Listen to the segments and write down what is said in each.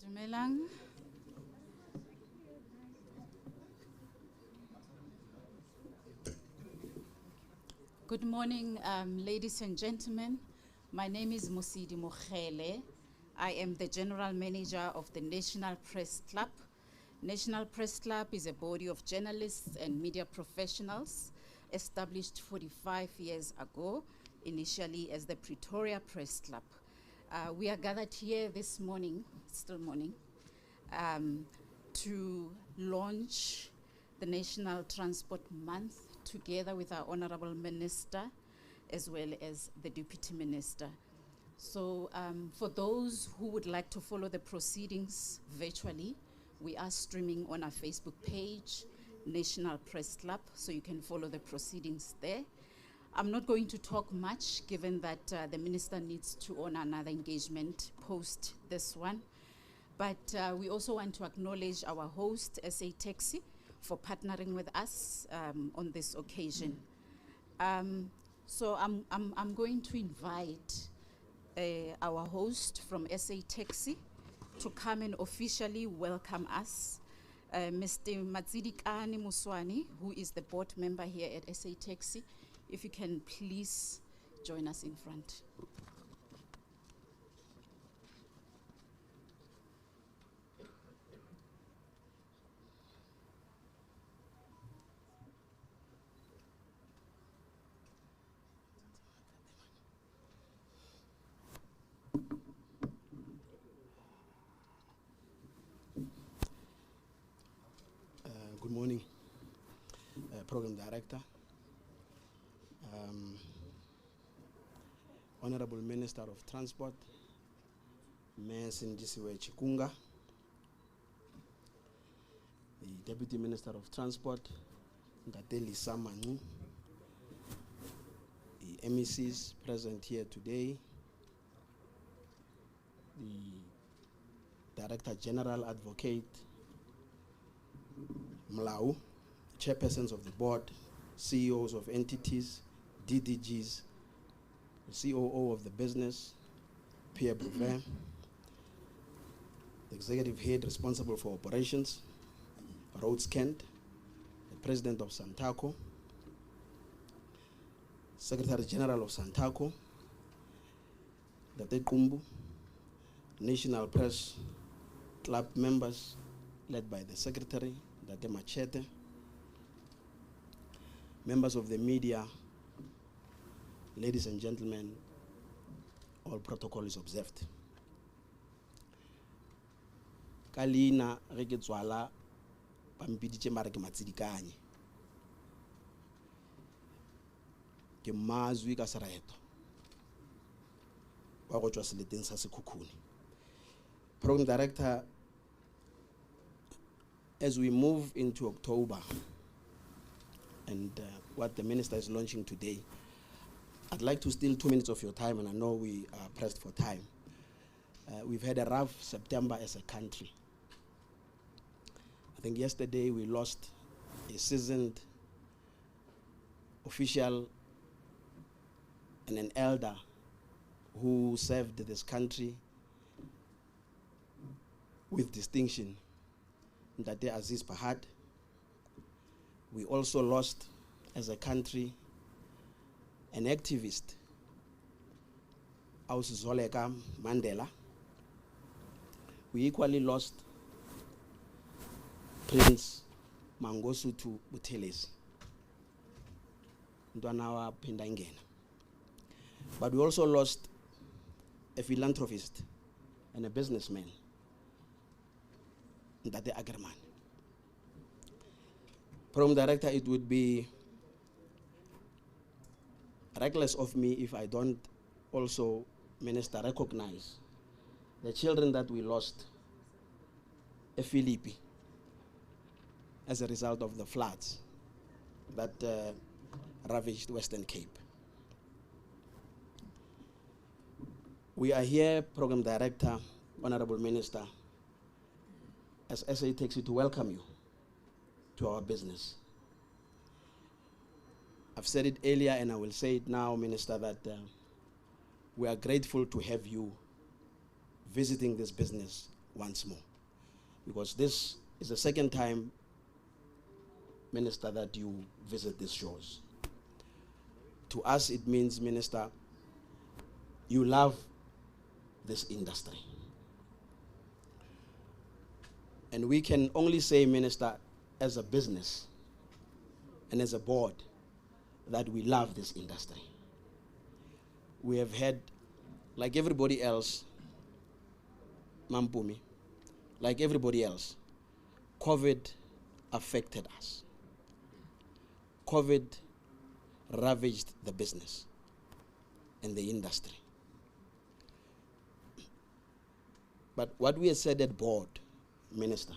Dumelang. Good morning, ladies and gentlemen. My name is Musidi Mokhele. I am the General Manager of the National Press Club. National Press Club is a body of journalists and media professionals established 45 years ago, initially as the Pretoria Press Club. We are gathered here this morning, still morning, to launch the National Transport Month together with our Honorable Minister as well as the Deputy Minister. So for those who would like to follow the proceedings virtually, we are streaming on our Facebook page, National Press Club, so you can follow the proceedings there. I'm not going to talk much given that the Minister needs to honor another engagement post this one. But we also want to acknowledge our host, SA Taxi, for partnering with us on this occasion. So I'm going to invite our host from SA Taxi to come and officially welcome us. Mr. Matsidikani Muswani, who is the board member here at SA Taxi, if you can please join us in front. Good morning, Program Director, Honorable Minister of Transport, Mayor Sindisiwe Chikunga, the Deputy Minister of Transport, Mangcu, the MECs present here today, the Director General Advocate, Mlau, chairpersons of the board, CEOs of entities, DDGs, the COO of the business, Pierre Bouvet, the executive head responsible for operations, Rhodes Kent, the president of Santaco, Secretary General of Santaco, Date Kumbu, National Press Club members led by the Secretary, Date Machete, members of the media, ladies and gentlemen, all protocol is observed. Kalina regetswala pampiditse mara ke matsidikanye. Ke mazwi ka seraeto. Wa go tswa seleteng sa sekhukhune. Program Director, as we move into October and what the Minister is launching today, I'd like to steal 2 minutes of your time, and I know we are pressed for time. We've had a rough September as a country. I think yesterday we lost a seasoned official and an elder who served this country with distinction, Ndate Aziz Pahad. We also lost, as a country, an activist, Ausizoleka Mandela. We equally lost Prince Mangcu Buthelezi, Ndwanawa Pendangena. But we also lost a philanthropist and a businessman, Ndate Agerman. Program Director, it would be reckless of me if I don't also, Minister, recognize the children that we lost at Philippi as a result of the floods that ravaged Western Cape. We are here, Program Director, Honorable Minister, as SA Taxi, to welcome you to our business. I've said it earlier and I will say it now, Minister, that we are grateful to have you visiting this business once more. Because this is the second time, Minister, that you visit these shores. To us, it means, Minister, you love this industry. And we can only say, Minister, as a business and as a board, that we love this industry. We have had, like everybody else, Mampumi, like everybody else, COVID affected us. COVID ravaged the business and the industry. But what we have said at board, Minister,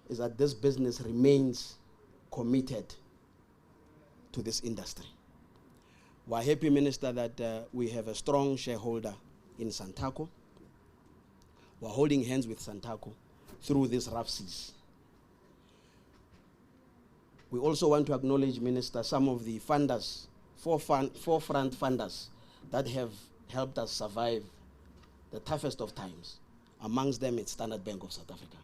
is that this business remains committed to this industry. We're happy, Minister, that we have a strong shareholder in Santaco. We're holding hands with Santaco through these rough seas. We also want to acknowledge, Minister, some of the funders, forefront funders that have helped us survive the toughest of times. Amongst them, it's Standard Bank of South Africa.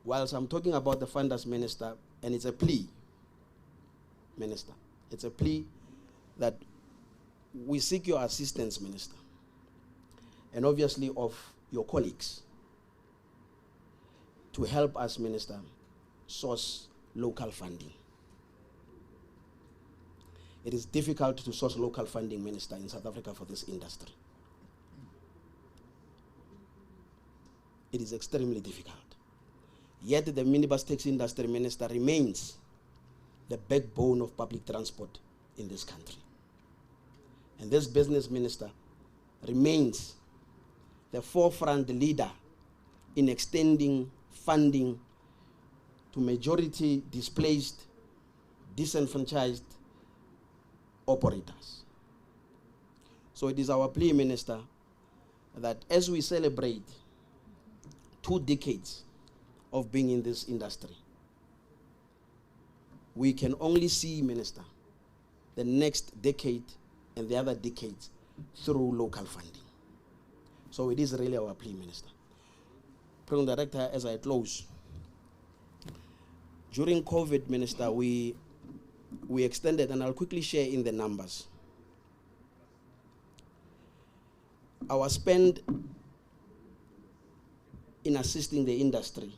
Whilst I'm talking about the funders, Minister, and it's a plea, Minister, it's a plea that we seek your assistance, Minister, and obviously of your colleagues, to help us, Minister, source local funding. It is difficult to source local funding, Minister, in South Africa for this industry. It is extremely difficult. Yet the minibus taxi industry, Minister, remains the backbone of public transport in this country. And this business, Minister, remains the forefront leader in extending funding to majority displaced, disenfranchised operators. So it is our plea, Minister, that as we celebrate 2 decades of being in this industry, we can only see, Minister, the next decade and the other decades through local funding. So it is really our plea, Minister. President Director, as I close, during COVID, Minister, we extended, and I'll quickly share in the numbers. Our spend in assisting the industry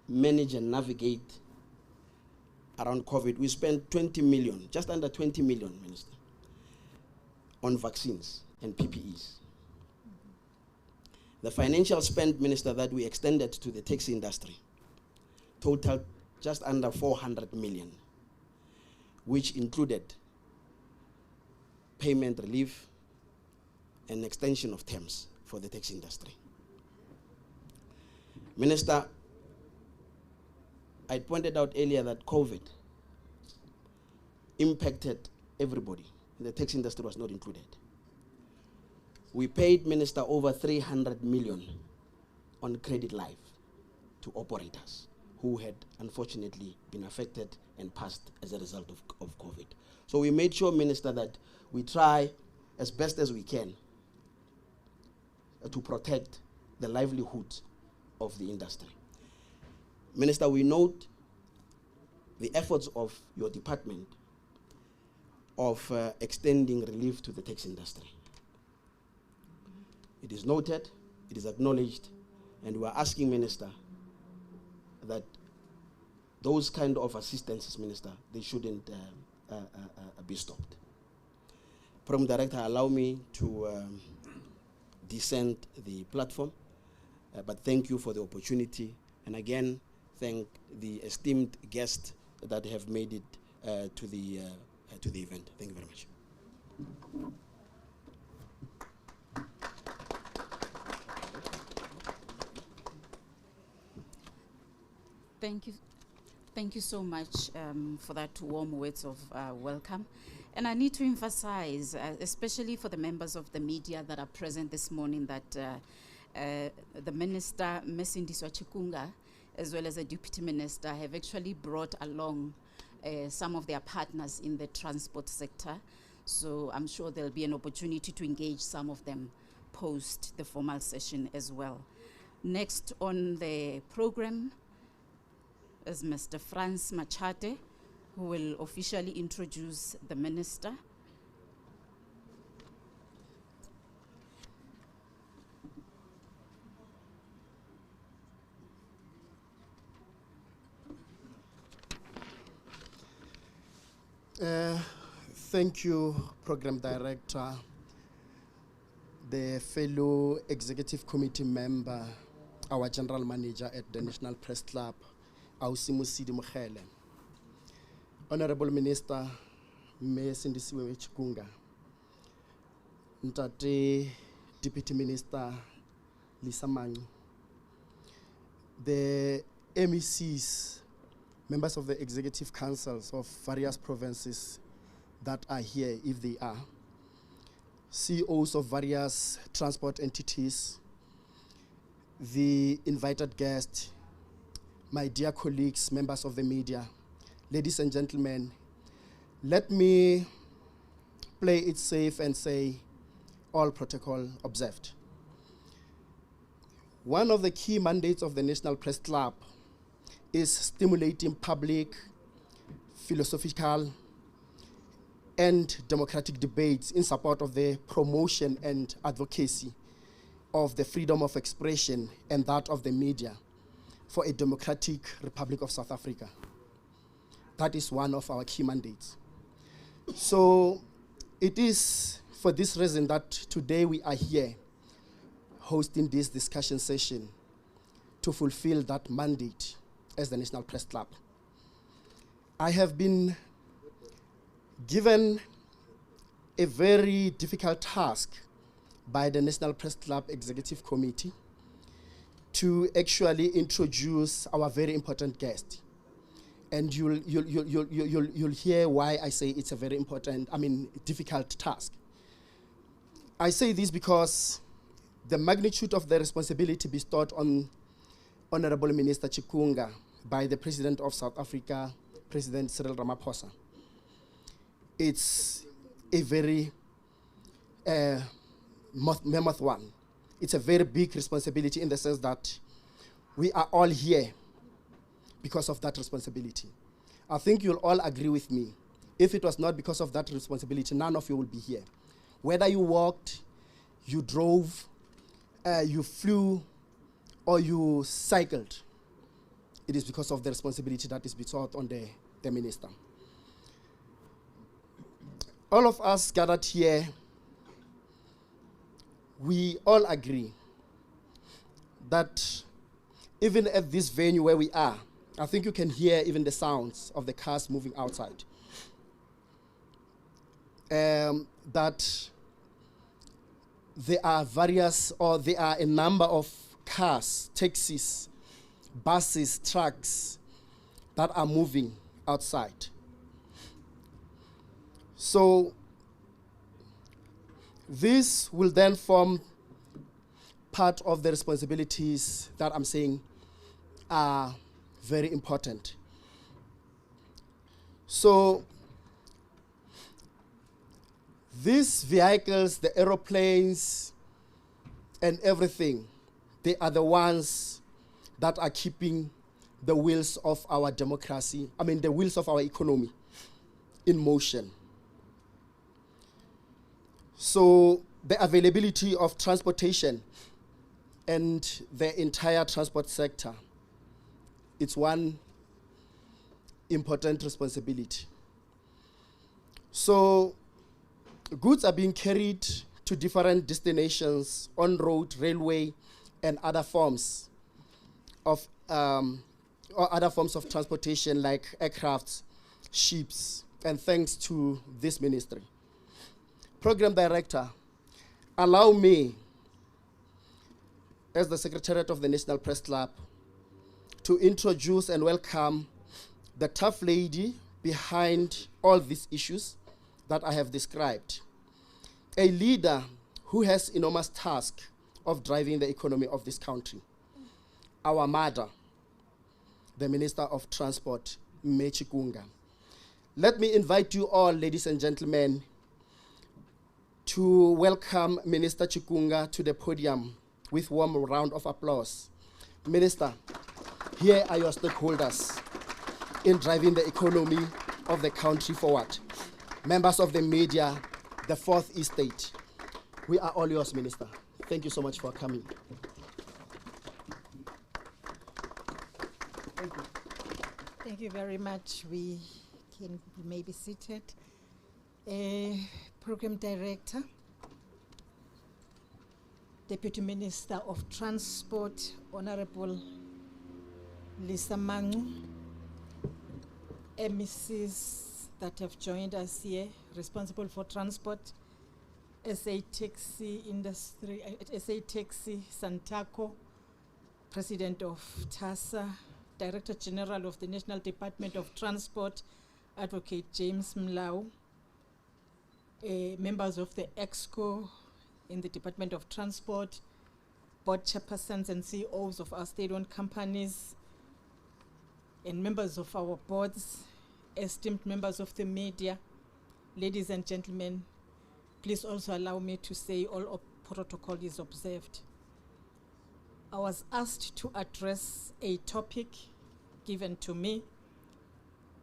manage and navigate around COVID, we spent 20 million, just under 20 million, Minister, on vaccines and PPEs. The financial spend, Minister, that we extended to the taxi industry totaled just under 400 million, which included payment relief and extension of terms for the taxi industry. Minister, I pointed out earlier that COVID impacted everybody. The taxi industry was not included. We paid, Minister, over 300 million on credit life to operators who had unfortunately been affected and passed as a result of COVID. So we made sure, Minister, that we try as best as we can to protect the livelihood of the industry. Minister, we note the efforts of your department of extending relief to the taxi industry. It is noted, it is acknowledged, and we are asking, Minister, that those kind of assistances, Minister, they shouldn't be stopped. Program Director, allow me to descend the platform, but thank you for the opportunity, and again, thank the esteemed guests that have made it to the event. Thank you very much. Thank you so much for that warm words of welcome. And I need to emphasize, especially for the members of the media that are present this morning, that the Minister, Ms. Sindisiwe Chikunga, as well as the Deputy Minister, have actually brought along some of their partners in the transport sector. So I'm sure there'll be an opportunity to engage some of them post the formal session as well. Next on the program is Mr. Franz Machate, who will officially introduce the minister. Thank you, Program Director, the fellow Executive Committee member, our General Manager at the National Press Club, Sindisiwe Mkhele. Honorable Minister, Mayor Sindisiwe Chikunga, Ntate Deputy Minister Lisa Mangcu, the MECs, members of the executive councils of various provinces that are here, if they are, CEOs of various transport entities, the invited guests, my dear colleagues, members of the media, ladies and gentlemen, let me play it safe and say all protocol observed. One of the key mandates of the National Press Club is stimulating public, philosophical, and democratic debates in support of the promotion and advocacy of the freedom of expression and that of the media for a democratic Republic of South Africa. That is one of our key mandates. So it is for this reason that today we are here hosting this discussion session to fulfill that mandate as the National Press Club. I have been given a very difficult task by the National Press Club Executive Committee to actually introduce our very important guest. And you'll hear why I say it's a very important, difficult task. I say this because the magnitude of the responsibility bestowed on Honorable Minister Chikunga by the President of South Africa, President Cyril Ramaphosa. It's a very mammoth one. It's a very big responsibility in the sense that we are all here because of that responsibility. I think you'll all agree with me. If it was not because of that responsibility, none of you will be here. Whether you walked, you drove, you flew, or you cycled, it is because of the responsibility that is bestowed on the minister. All of us gathered here, we all agree that even at this venue where we are, I think you can hear even the sounds of the cars moving outside. That there are a number of cars, taxis, buses, trucks that are moving outside. So this will then form part of the responsibilities that I'm saying are very important. So these vehicles, the aeroplanes and everything, they are the ones that are keeping the wheels of our democracy, the wheels of our economy in motion. So the availability of transportation and the entire transport sector, it's one important responsibility. So goods are being carried to different destinations on road, railway, and other forms of transportation like aircrafts, ships, and thanks to this ministry. Program Director, allow me, as the Secretariat of the National Press Club, to introduce and welcome the tough lady behind all these issues that I have described. A leader who has enormous task of driving the economy of this country. Our mother, the Minister of Transport, Chikunga. Let me invite you all, ladies and gentlemen, to welcome Minister Chikunga to the podium with warm round of applause. Minister, here are your stakeholders in driving the economy of the country forward. Members of the media, the fourth estate, we are all yours, Minister. Thank you so much for coming. Thank you. Thank you very much. We may be seated. Program Director, Deputy Minister of Transport, Honorable Lisa Mangcu, MECs that have joined us here, responsible for transport, SA Taxi Industry, SA Taxi Santaco, President of TASA, Director General of the National Department of Transport, Advocate James Mlau, members of the EXCO in the Department of Transport, board chairpersons and CEOs of our state-owned companies, and members of our boards, esteemed members of the media, ladies and gentlemen, please also allow me to say all protocol is observed. I was asked to address a topic given to me,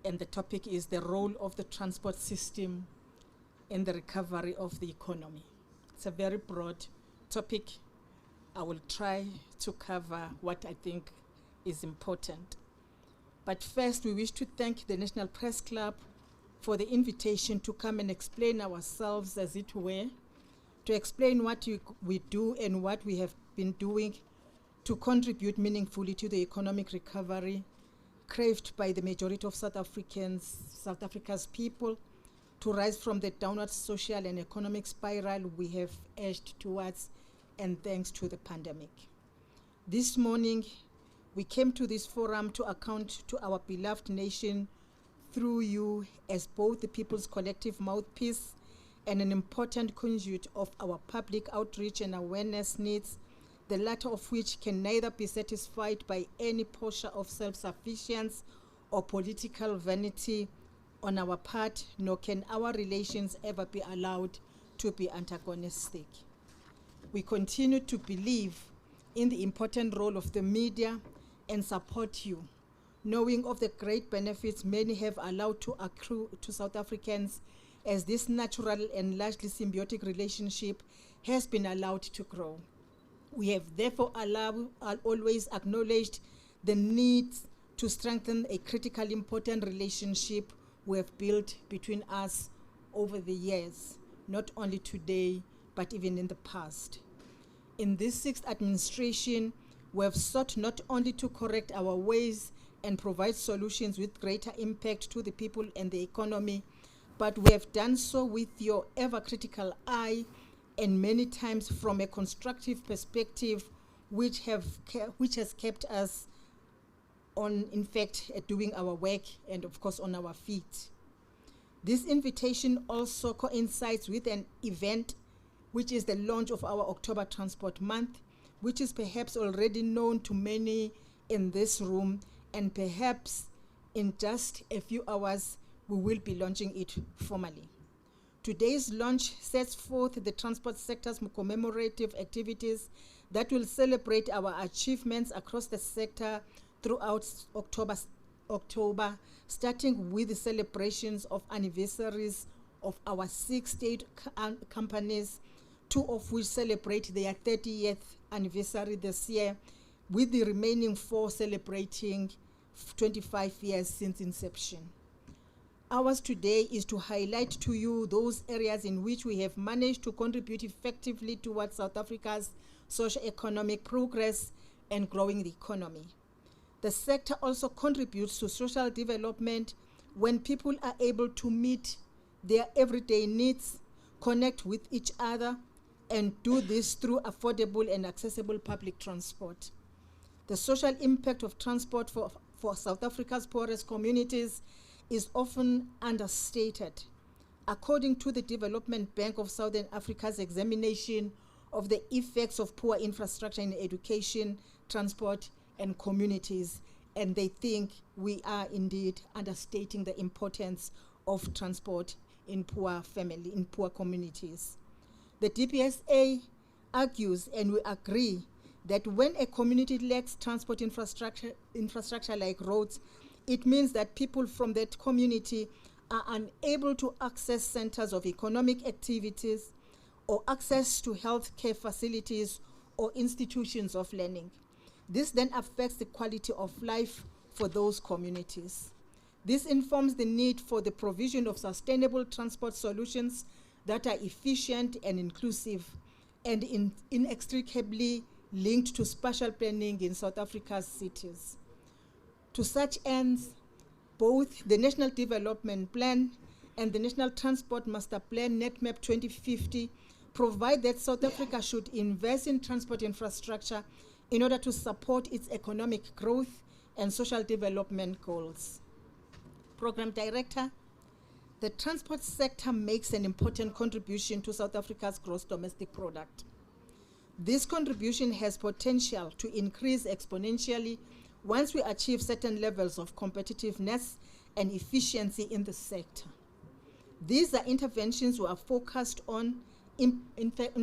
and the topic is the role of the transport system in the recovery of the economy. It's a very broad topic. I will try to cover what I think is important. But first, we wish to thank the National Press Club for the invitation to come and explain ourselves, as it were, to explain what we do and what we have been doing to contribute meaningfully to the economic recovery craved by the majority of South Africa's people, to rise from the downward social and economic spiral we have edged towards, and thanks to the pandemic. This morning, we came to this forum to account to our beloved nation through you as both the people's collective mouthpiece and an important conduit of our public outreach and awareness needs, the latter of which can neither be satisfied by any posture of self-sufficiency or political vanity on our part, nor can our relations ever be allowed to be antagonistic. We continue to believe in the important role of the media and support you, knowing of the great benefits many have allowed to accrue to South Africans as this natural and largely symbiotic relationship has been allowed to grow. We have therefore always acknowledged the need to strengthen a critically important relationship we have built between us over the years, not only today, but even in the past. In this sixth administration, we have sought not only to correct our ways and provide solutions with greater impact to the people and the economy, but we have done so with your ever-critical eye and many times from a constructive perspective, which has kept us on, in fact, doing our work and, of course, on our feet. This invitation also coincides with an event, which is the launch of our October Transport Month, which is perhaps already known to many in this room, and perhaps in just a few hours, we will be launching it formally. Today's launch sets forth the transport sector's commemorative activities that will celebrate our achievements across the sector throughout October, starting with the celebrations of anniversaries of our 6 state companies, 2 of which celebrate their 30th anniversary this year, with the remaining 4 celebrating 25 years since inception. Ours today is to highlight to you those areas in which we have managed to contribute effectively towards South Africa's socio-economic progress and growing the economy. The sector also contributes to social development when people are able to meet their everyday needs, connect with each other, and do this through affordable and accessible public transport. The social impact of transport for South Africa's poorest communities is often understated. According to the Development Bank of Southern Africa's examination of the effects of poor infrastructure in education, transport, and communities, and they think we are indeed understating the importance of transport in poor communities. The DPSA argues, and we agree, that when a community lacks transport infrastructure like roads, it means that people from that community are unable to access centers of economic activities or access to healthcare facilities or institutions of learning. This then affects the quality of life for those communities. This informs the need for the provision of sustainable transport solutions that are efficient and inclusive and inextricably linked to spatial planning in South Africa's cities. To such ends, both the National Development Plan and the National Transport Master Plan, NetMap 2050, provide that South Africa should invest in transport infrastructure in order to support its economic growth and social development goals. Program Director, the transport sector makes an important contribution to South Africa's gross domestic product. This contribution has potential to increase exponentially once we achieve certain levels of competitiveness and efficiency in the sector. These are interventions we are focused on implementing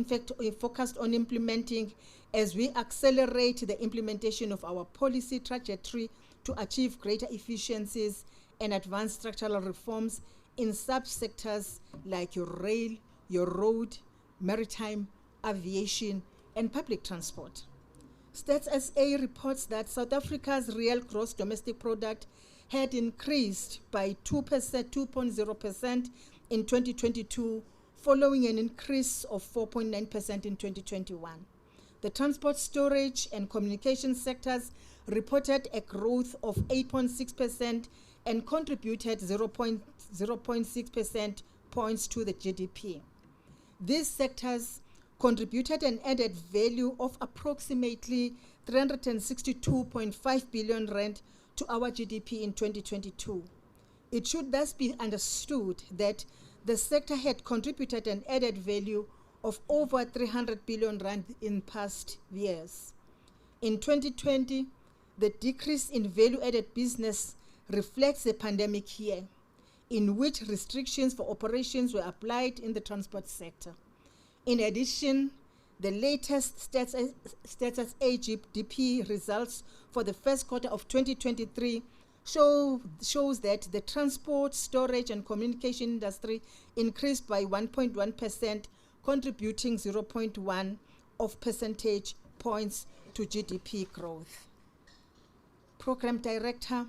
as we accelerate the implementation of our policy trajectory to achieve greater efficiencies and advance structural reforms in subsectors like your rail, your road, maritime, aviation, and public transport. Stats SA reports that South Africa's real gross domestic product had increased by 2.0% in 2022, following an increase of 4.9% in 2021. The transport, storage, and communication sectors reported a growth of 8.6% and contributed 0.6% points to the GDP. These sectors contributed an added value of approximately 362.5 billion rand to our GDP in 2022. It should thus be understood that the sector had contributed an added value of over 300 billion rand in past years. In 2020, the decrease in value-added business reflects the pandemic year, in which restrictions for operations were applied in the transport sector. In addition, the latest Stats GDP results for the first quarter of 2023 shows that the transport, storage, and communication industry increased by 1.1%, contributing 0.1 of percentage points to GDP growth. Program Director,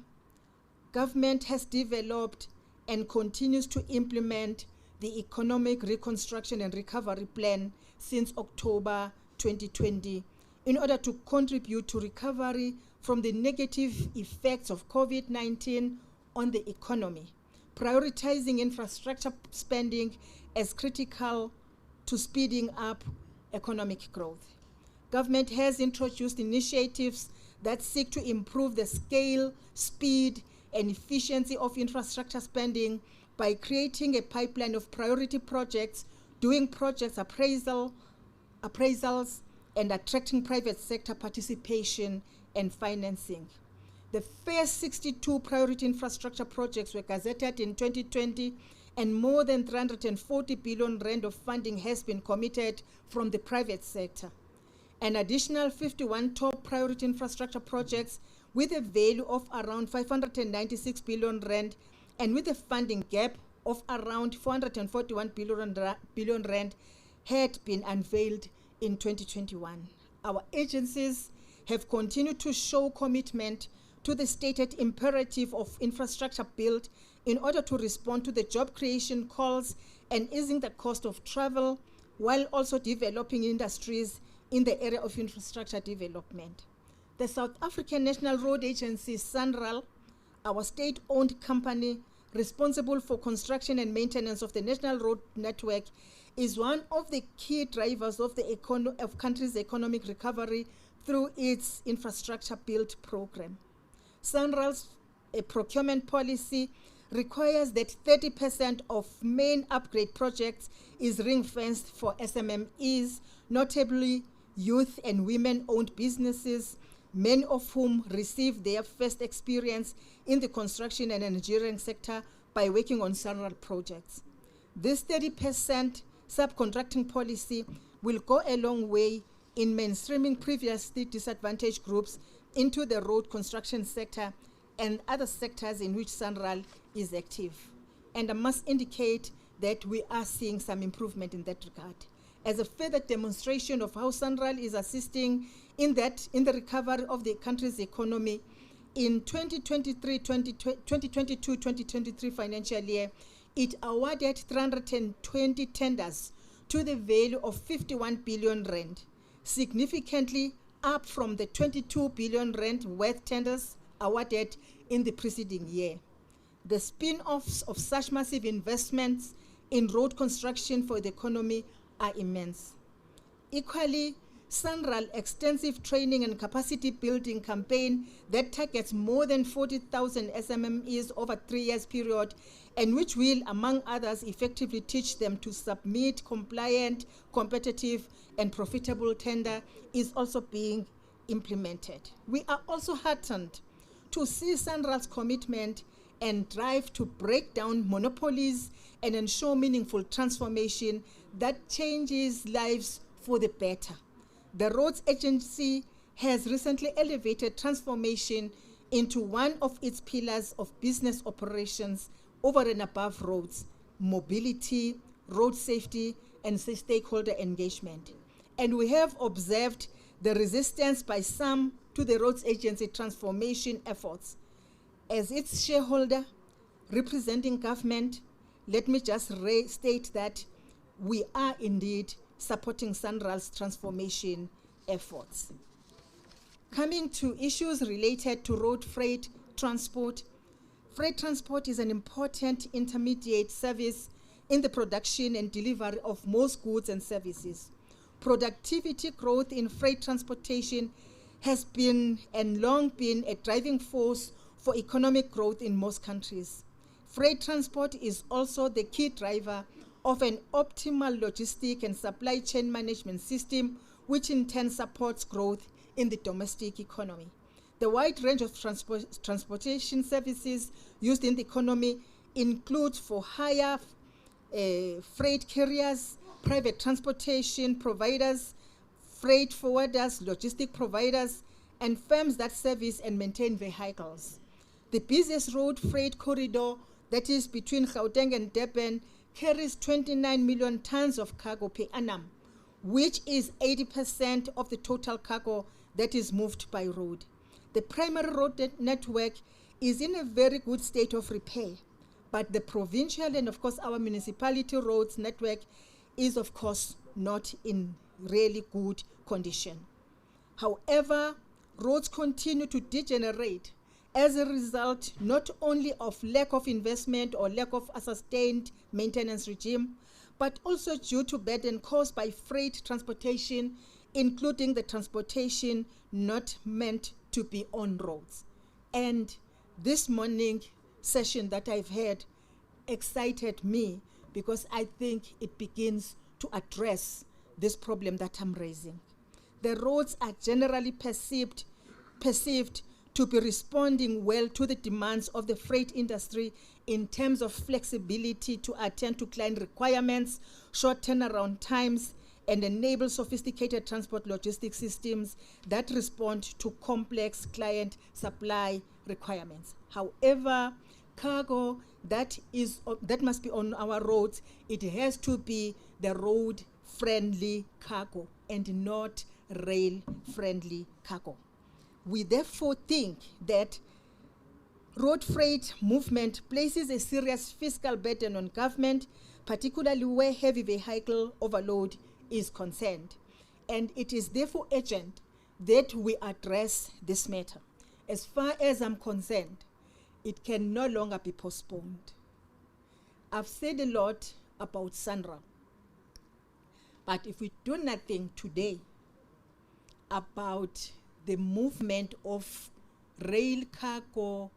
government has developed and continues to implement the Economic Reconstruction and Recovery Plan since October 2020 in order to contribute to recovery from the negative effects of COVID-19 on the economy, prioritizing infrastructure spending as critical to speeding up economic growth. Government has introduced initiatives that seek to improve the scale, speed, and efficiency of infrastructure spending by creating a pipeline of priority projects, doing projects appraisals, and attracting private sector participation and financing. The first 62 priority infrastructure projects were gazetted in 2020, and more than 340 billion rand of funding has been committed from the private sector. An additional 51 top priority infrastructure projects with a value of around 596 billion rand and with a funding gap of around 441 billion rand had been unveiled in 2021. Our agencies have continued to show commitment to the stated imperative of infrastructure build in order to respond to the job creation calls and easing the cost of travel, while also developing industries in the area of infrastructure development. The South African National Road Agency, SANRAL, our state-owned company responsible for construction and maintenance of the national road network, is one of the key drivers of the country's economic recovery through its infrastructure build program. SANRAL's procurement policy requires that 30% of main upgrade projects is ring-fenced for SMMEs, notably youth and women-owned businesses, many of whom received their first experience in the construction and engineering sector by working on SANRAL projects. This 30% subcontracting policy will go a long way in mainstreaming previously disadvantaged groups into the road construction sector and other sectors in which SANRAL is active. And I must indicate that we are seeing some improvement in that regard. As a further demonstration of how SANRAL is assisting in the recovery of the country's economy, in 2022-2023 financial year, it awarded 320 tenders to the value of 51 billion rand, significantly up from the 22 billion rand worth tenders awarded in the preceding year. The spin-offs of such massive investments in road construction for the economy are immense. Equally, SANRAL extensive training and capacity building campaign that targets more than 40,000 SMMEs over 3 years period, and which will, among others, effectively teach them to submit compliant, competitive, and profitable tender, is also being implemented. We are also heartened to see SANRAL's commitment and drive to break down monopolies and ensure meaningful transformation that changes lives for the better. The Roads Agency has recently elevated transformation into one of its pillars of business operations over and above roads, mobility, road safety, and stakeholder engagement. And we have observed the resistance by some to the Roads Agency transformation efforts. As its shareholder representing government, let me just state that we are indeed supporting SANRAL's transformation efforts. Coming to issues related to road freight transport, freight transport is an important intermediate service in the production and delivery of most goods and services. Productivity growth in freight transportation has been and long been a driving force for economic growth in most countries. Freight transport is also the key driver of an optimal logistic and supply chain management system, which in turn supports growth in the domestic economy. The wide range of transportation services used in the economy includes for hire freight carriers, private transportation providers, freight forwarders, logistic providers, and firms that service and maintain vehicles. The busiest road freight corridor, that is between Gauteng and Durban, carries 29 million tons of cargo per annum, which is 80% of the total cargo that is moved by road. The primary road network is in a very good state of repair, but the provincial and of course our municipality roads network is of course not in really good condition. However, roads continue to degenerate as a result not only of lack of investment or lack of a sustained maintenance regime, but also due to burden caused by freight transportation, including the transportation not meant to be on roads. And this morning session that I've had excited me because I think it begins to address this problem that I'm raising. The roads are generally perceived to be responding well to the demands of the freight industry in terms of flexibility to attend to client requirements, short turnaround times, and enable sophisticated transport logistics systems that respond to complex client supply requirements. However, cargo that must be on our roads, it has to be the road-friendly cargo and not rail-friendly cargo. We therefore think that road freight movement places a serious fiscal burden on government, particularly where heavy vehicle overload is concerned. And it is therefore urgent that we address this matter. As far as I'm concerned, it can no longer be postponed. I've said a lot about SANRAL, but if we do nothing today about the movement of rail cargo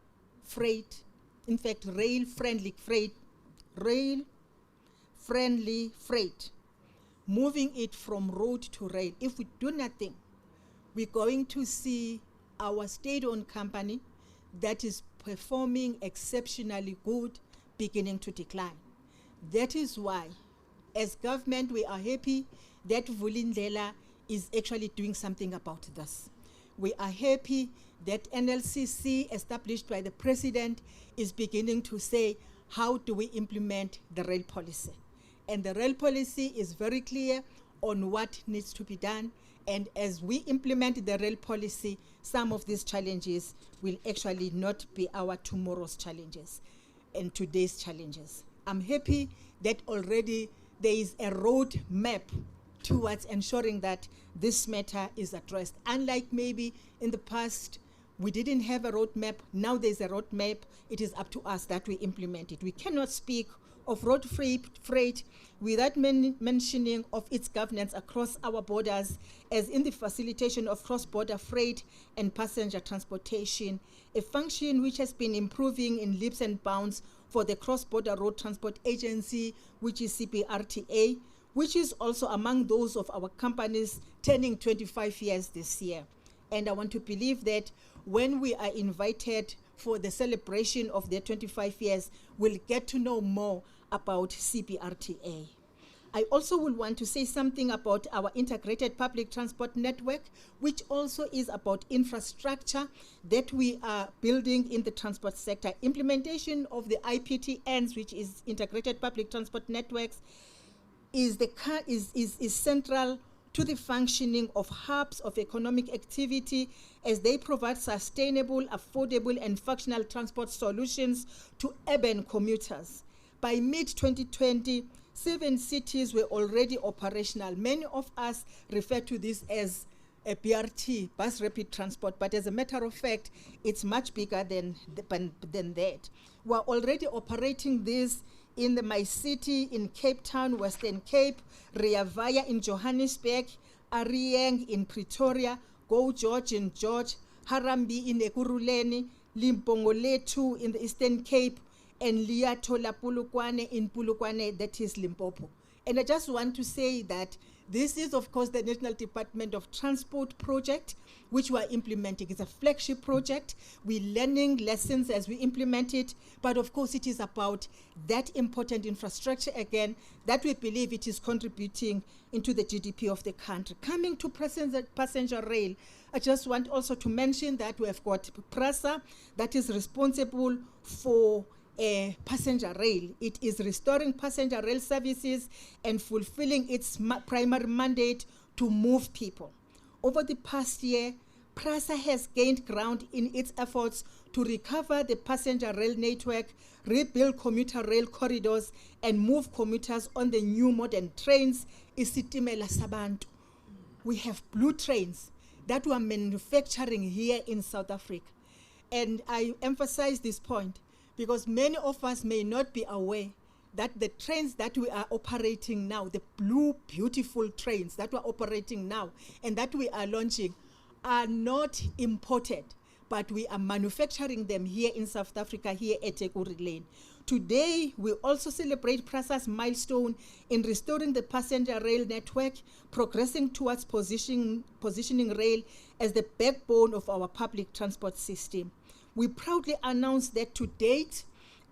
freight, in fact, rail-friendly freight, moving it from road to rail, if we do nothing, we're going to see our state-owned company that is performing exceptionally good beginning to decline. That is why as government, we are happy that Vulindlela is actually doing something about this. We are happy that NLCC, established by the president, is beginning to say, how do we implement the rail policy? And the rail policy is very clear on what needs to be done. And as we implement the rail policy, some of these challenges will actually not be our tomorrow's challenges and today's challenges. I'm happy that already there is a road map towards ensuring that this matter is addressed. Unlike maybe in the past, we didn't have a roadmap. Now there's a roadmap. It is up to us that we implement it. We cannot speak of road freight without mentioning of its governance across our borders, as in the facilitation of cross-border freight and passenger transportation, a function which has been improving in leaps and bounds for the Cross-Border Road Transport Agency, which is CPRTA, which is also among those of our companies turning 25 years this year. And I want to believe that when we are invited for the celebration of their 25 years, we'll get to know more about CPRTA. I also will want to say something about our integrated public transport network, which also is about infrastructure that we are building in the transport sector. Implementation of the IPTNs, which is integrated public transport networks, is central to the functioning of hubs of economic activity, as they provide sustainable, affordable, and functional transport solutions to urban commuters. By mid-2020, 7 cities were already operational. Many of us refer to this as a BRT, bus rapid transport, but as a matter of fact, it's much bigger than that. We're already operating this in my city, in Cape Town, Western Cape, Rea Vaya in Johannesburg, Arieng in Pretoria, Go George in George, Harambi in Ekurhuleni, Limpopo in the Eastern Cape, and Liatola Polokwane in Polokwane, that is Limpopo. And I just want to say that this is, of course, the National Department of Transport project, which we are implementing. It's a flagship project. We're learning lessons as we implement it. But of course, it is about that important infrastructure, again, that we believe it is contributing into the GDP of the country. Coming to passenger rail, I just want also to mention that we have got PRASA that is responsible for passenger rail. It is restoring passenger rail services and fulfilling its primary mandate to move people. Over the past year, PRASA has gained ground in its efforts to recover the passenger rail network, rebuild commuter rail corridors, and move commuters on the new modern trains, isitimela sabantu. We have blue trains that we are manufacturing here in South Africa. And I emphasize this point because many of us may not be aware that the trains that we are operating now, the blue, beautiful trains that we're operating now and that we are launching, are not imported, but we are manufacturing them here in South Africa, here at Ekurhuleni. Today, we also celebrate PRASA's milestone in restoring the passenger rail network, progressing towards positioning rail as the backbone of our public transport system. We proudly announce that to date,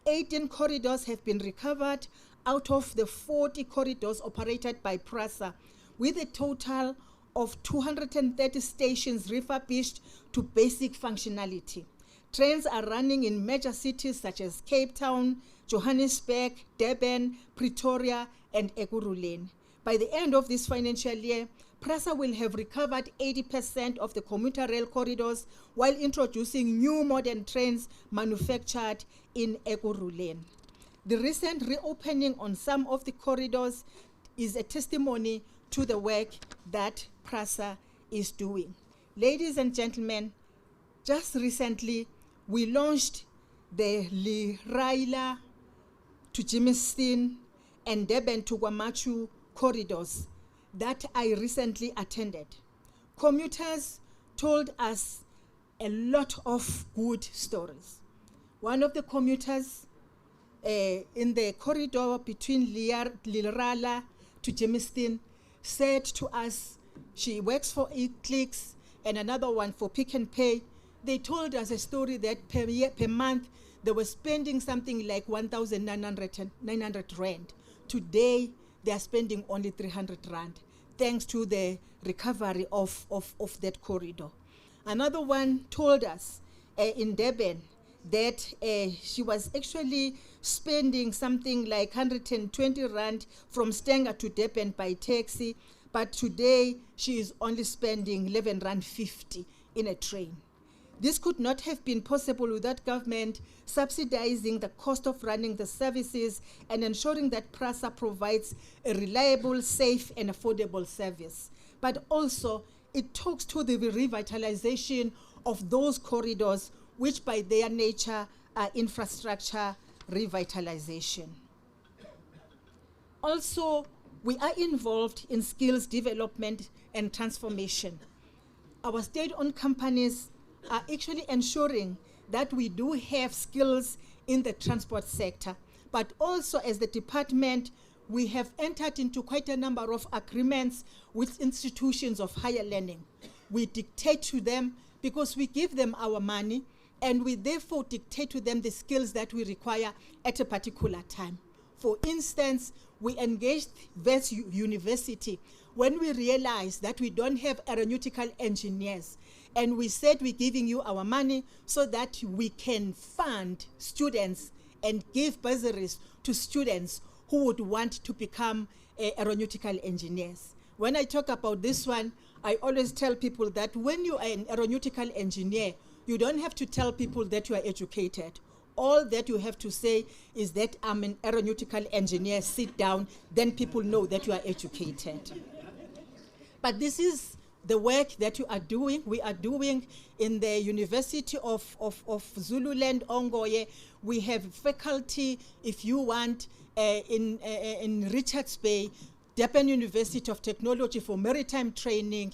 18 corridors have been recovered out of the 40 corridors operated by PRASA, with a total of 230 stations refurbished to basic functionality. Trains are running in major cities such as Cape Town, Johannesburg, Durban, Pretoria, and Ekurhuleni. By the end of this financial year, PRASA will have recovered 80% of the commuter rail corridors while introducing new modern trains manufactured in Ekurhuleni. The recent reopening on some of the corridors is a testimony to the work that PRASA is doing. Ladies and gentlemen, just recently we launched the Liraila to Germiston and Durban to Mangcu corridors that I recently attended. Commuters told us a lot of good stories. One of the commuters in the corridor between Liraila to Germiston said to us, she works for Eclix and another one for Pick and Pay. They told us a story that per month they were spending something like 1,900 rand. Today, they are spending only 300 rand, thanks to the recovery of that corridor. Another one told us in Durban that she was actually spending something like 120 rand from Stanger to Durban by taxi, but today she is only spending 11 rand 50 in a train. This could not have been possible without government subsidizing the cost of running the services and ensuring that PRASA provides a reliable, safe, and affordable service. But also, it talks to the revitalization of those corridors, which by their nature are infrastructure revitalization. Also, we are involved in skills development and transformation. Our state-owned companies are actually ensuring that we do have skills in the transport sector, but also as the department, we have entered into quite a number of agreements with institutions of higher learning. We dictate to them because we give them our money, and we therefore dictate to them the skills that we require at a particular time. For instance, we engaged Wits University when we realized that we don't have aeronautical engineers, and we said we're giving you our money so that we can fund students and give bursaries to students who would want to become aeronautical engineers. When I talk about this one, I always tell people that when you are an aeronautical engineer, you don't have to tell people that you are educated. All that you have to say is that I'm an aeronautical engineer, sit down, then people know that you are educated. But this is the work that you are doing. We are doing in the University of Zululand, Ongoye. We have faculty, if you want, in Richards Bay, Durban University of Technology for maritime training,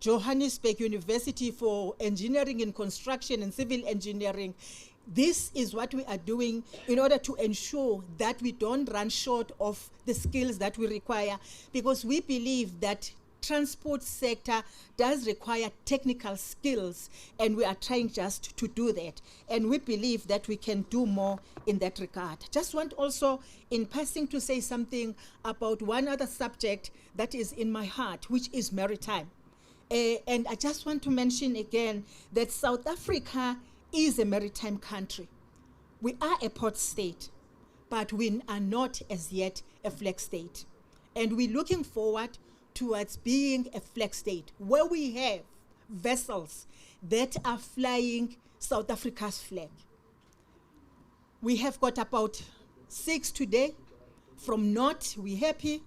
Johannesburg University for engineering and construction and civil engineering. This is what we are doing in order to ensure that we don't run short of the skills that we require, because we believe that transport sector does require technical skills, and we are trying just to do that. And we believe that we can do more in that regard. Just want also, in passing, to say something about one other subject that is in my heart, which is maritime. And I just want to mention again that South Africa is a maritime country. We are a port state, but we are not as yet a flag state. And we're looking forward towards being a flag state, where we have vessels that are flying South Africa's flag. We have got about 6 today. From North, we're happy,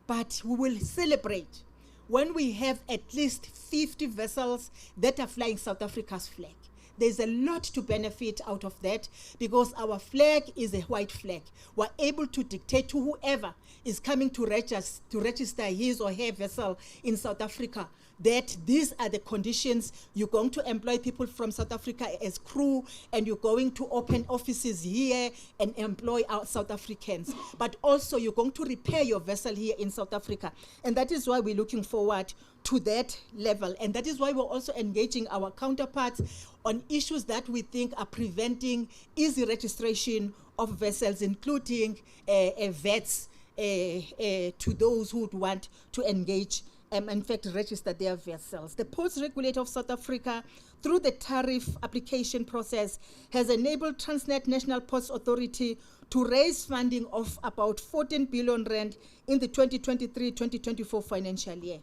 but we will celebrate when we have at least 50 vessels that are flying South Africa's flag. There's a lot to benefit out of that, because our flag is a white flag. We're able to dictate to whoever is coming to register his or her vessel in South Africa that these are the conditions. You're going to employ people from South Africa as crew, and you're going to open offices here and employ our South Africans. But also you're going to repair your vessel here in South Africa. And that is why we're looking forward to that level. And that is why we're also engaging our counterparts on issues that we think are preventing easy registration of vessels, including VETs to those who would want to engage in fact, register their vessels. The Ports Regulator of South Africa, through the tariff application process, has enabled Transnet National Ports Authority to raise funding of about 14 billion rand in the 2023-2024 financial year.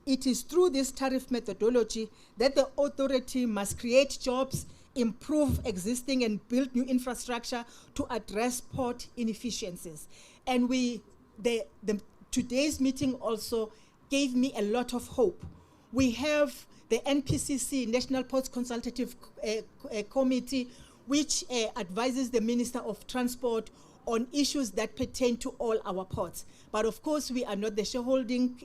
It is through this tariff methodology that the authority must create jobs, improve existing and build new infrastructure to address port inefficiencies. And today's meeting also gave me a lot of hope. We have the NPCC, National Ports Consultative Committee, which advises the Minister of Transport on issues that pertain to all our ports. But of course, we are not the shareholding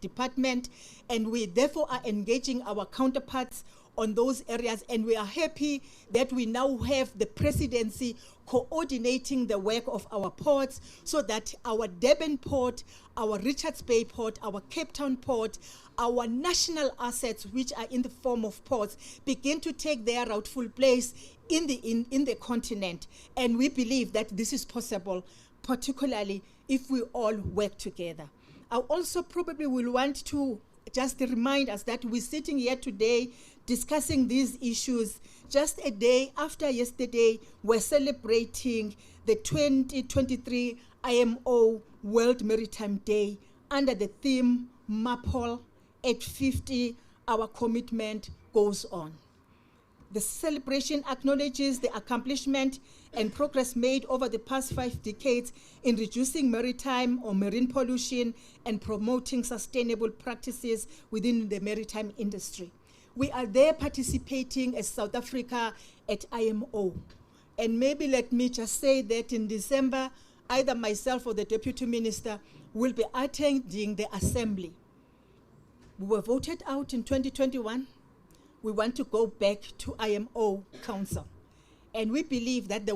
department, and we therefore are engaging our counterparts on those areas, and we are happy that we now have the presidency coordinating the work of our ports so that our Durban port, our Richards Bay port, our Cape Town port, our national assets, which are in the form of ports, begin to take their rightful place in the continent. And we believe that this is possible, particularly if we all work together. I also probably will want to just remind us that we're sitting here today discussing these issues just a day after yesterday we're celebrating the 2023 IMO World Maritime Day under the theme MAPOL at 50, our commitment goes on. The celebration acknowledges the accomplishment and progress made over the past 5 decades in reducing maritime or marine pollution and promoting sustainable practices within the maritime industry. We are there participating as South Africa at IMO. And maybe let me just say that in December, either myself or the Deputy Minister will be attending the assembly. We were voted out in 2021. We want to go back to IMO Council. And we believe that the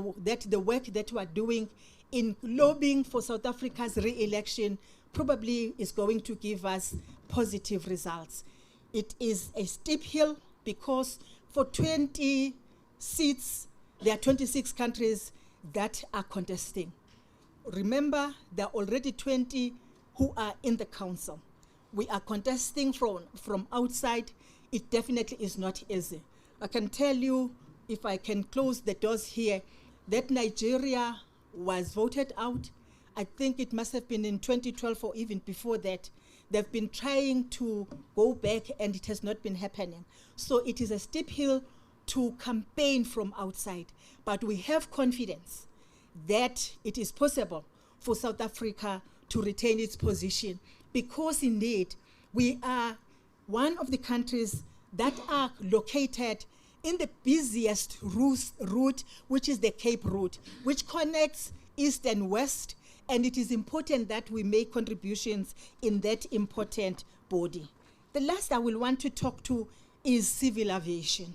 work that we are doing in lobbying for South Africa's re-election probably is going to give us positive results. It is a steep hill because for 20 seats, there are 26 countries that are contesting. Remember, there are already 20 who are in the council. We are contesting from outside. It definitely is not easy. I can tell you, if I can close the doors here, that Nigeria was voted out. I think it must have been in 2012 or even before that. They've been trying to go back and it has not been happening. So it is a steep hill to campaign from outside. But we have confidence that it is possible for South Africa to retain its position because indeed we are one of the countries that are located in the busiest route, which is the Cape Route, which connects east and west, and it is important that we make contributions in that important body. The last I will want to talk to is civil aviation.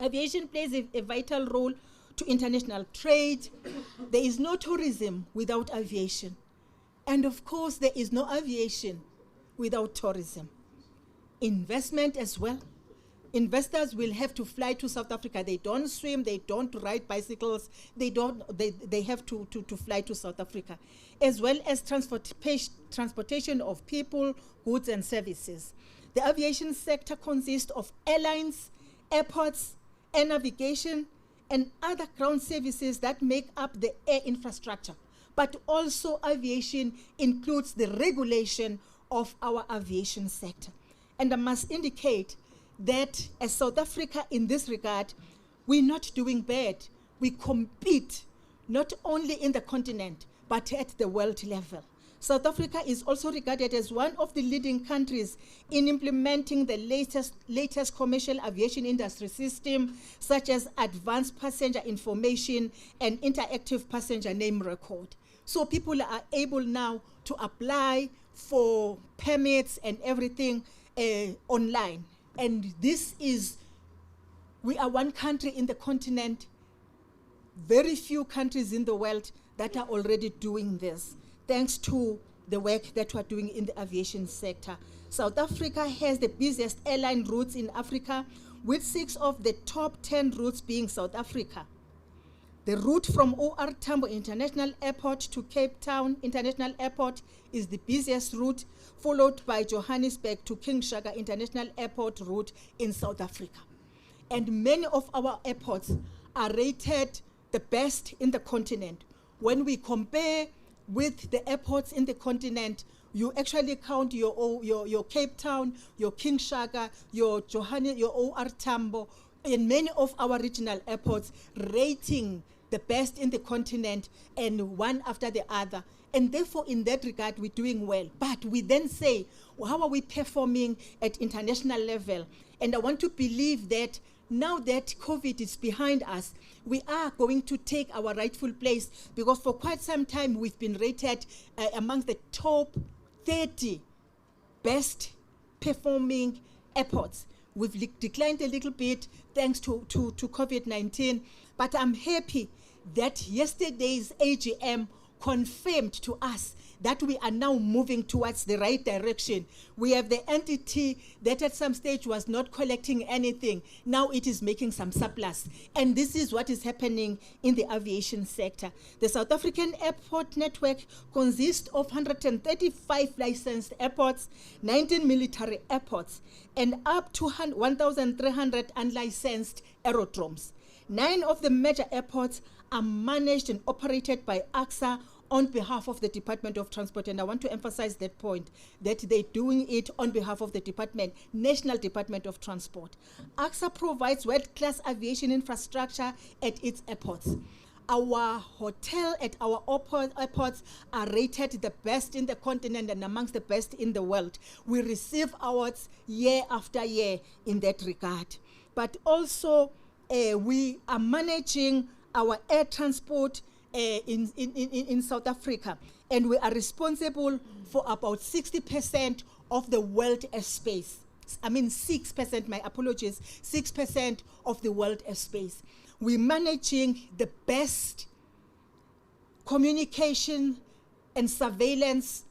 Aviation plays a vital role to international trade. There is no tourism without aviation. And of course, there is no aviation without tourism. Investment as well. Investors will have to fly to South Africa. They don't swim, they don't ride bicycles, they have to fly to South Africa, as well as transportation of people, goods and services. The aviation sector consists of airlines, airports, air navigation, and other ground services that make up the air infrastructure. But also aviation includes the regulation of our aviation sector. And I must indicate that as South Africa in this regard, we're not doing bad. We compete not only in the continent, but at the world level. South Africa is also regarded as one of the leading countries in implementing the latest commercial aviation industry system, such as advanced passenger information and interactive passenger name record. So people are able now to apply for permits and everything online. And we are one country in the continent, very few countries in the world that are already doing this, thanks to the work that we're doing in the aviation sector. South Africa has the busiest airline routes in Africa, with 6 of the top 10 routes being South Africa. The route from OR Tambo International Airport to Cape Town International Airport is the busiest route, followed by Johannesburg to King Shaka International Airport route in South Africa. And many of our airports are rated the best in the continent. When we compare with the airports in the continent, you actually count your Cape Town, your King Shaka, your OR Tambo, and many of our regional airports rating the best in the continent, and one after the other. And therefore, in that regard, we're doing well. But we then say, well, how are we performing at international level? And I want to believe that now that COVID is behind us, we are going to take our rightful place, because for quite some time we've been rated among the top 30 best performing airports. We've declined a little bit thanks to COVID-19, but I'm happy that yesterday's AGM confirmed to us that we are now moving towards the right direction. We have the entity that at some stage was not collecting anything. Now it is making some surplus. And this is what is happening in the aviation sector. The South African airport network consists of 135 licensed airports, 19 military airports, and up to 1,300 unlicensed aerodromes. 9 of the major airports are managed and operated by AXA on behalf of the Department of Transport, and I want to emphasize that point, that they're doing it on behalf of the department, National Department of Transport. AXA provides world-class aviation infrastructure at its airports. Our hotel at our airports are rated the best in the continent and amongst the best in the world. We receive awards year after year in that regard. But also, we are managing our air transport in South Africa, and we are responsible for about 60% of the world airspace. I mean 6%, my apologies, 6% of the world airspace. We're managing the best communication and surveillance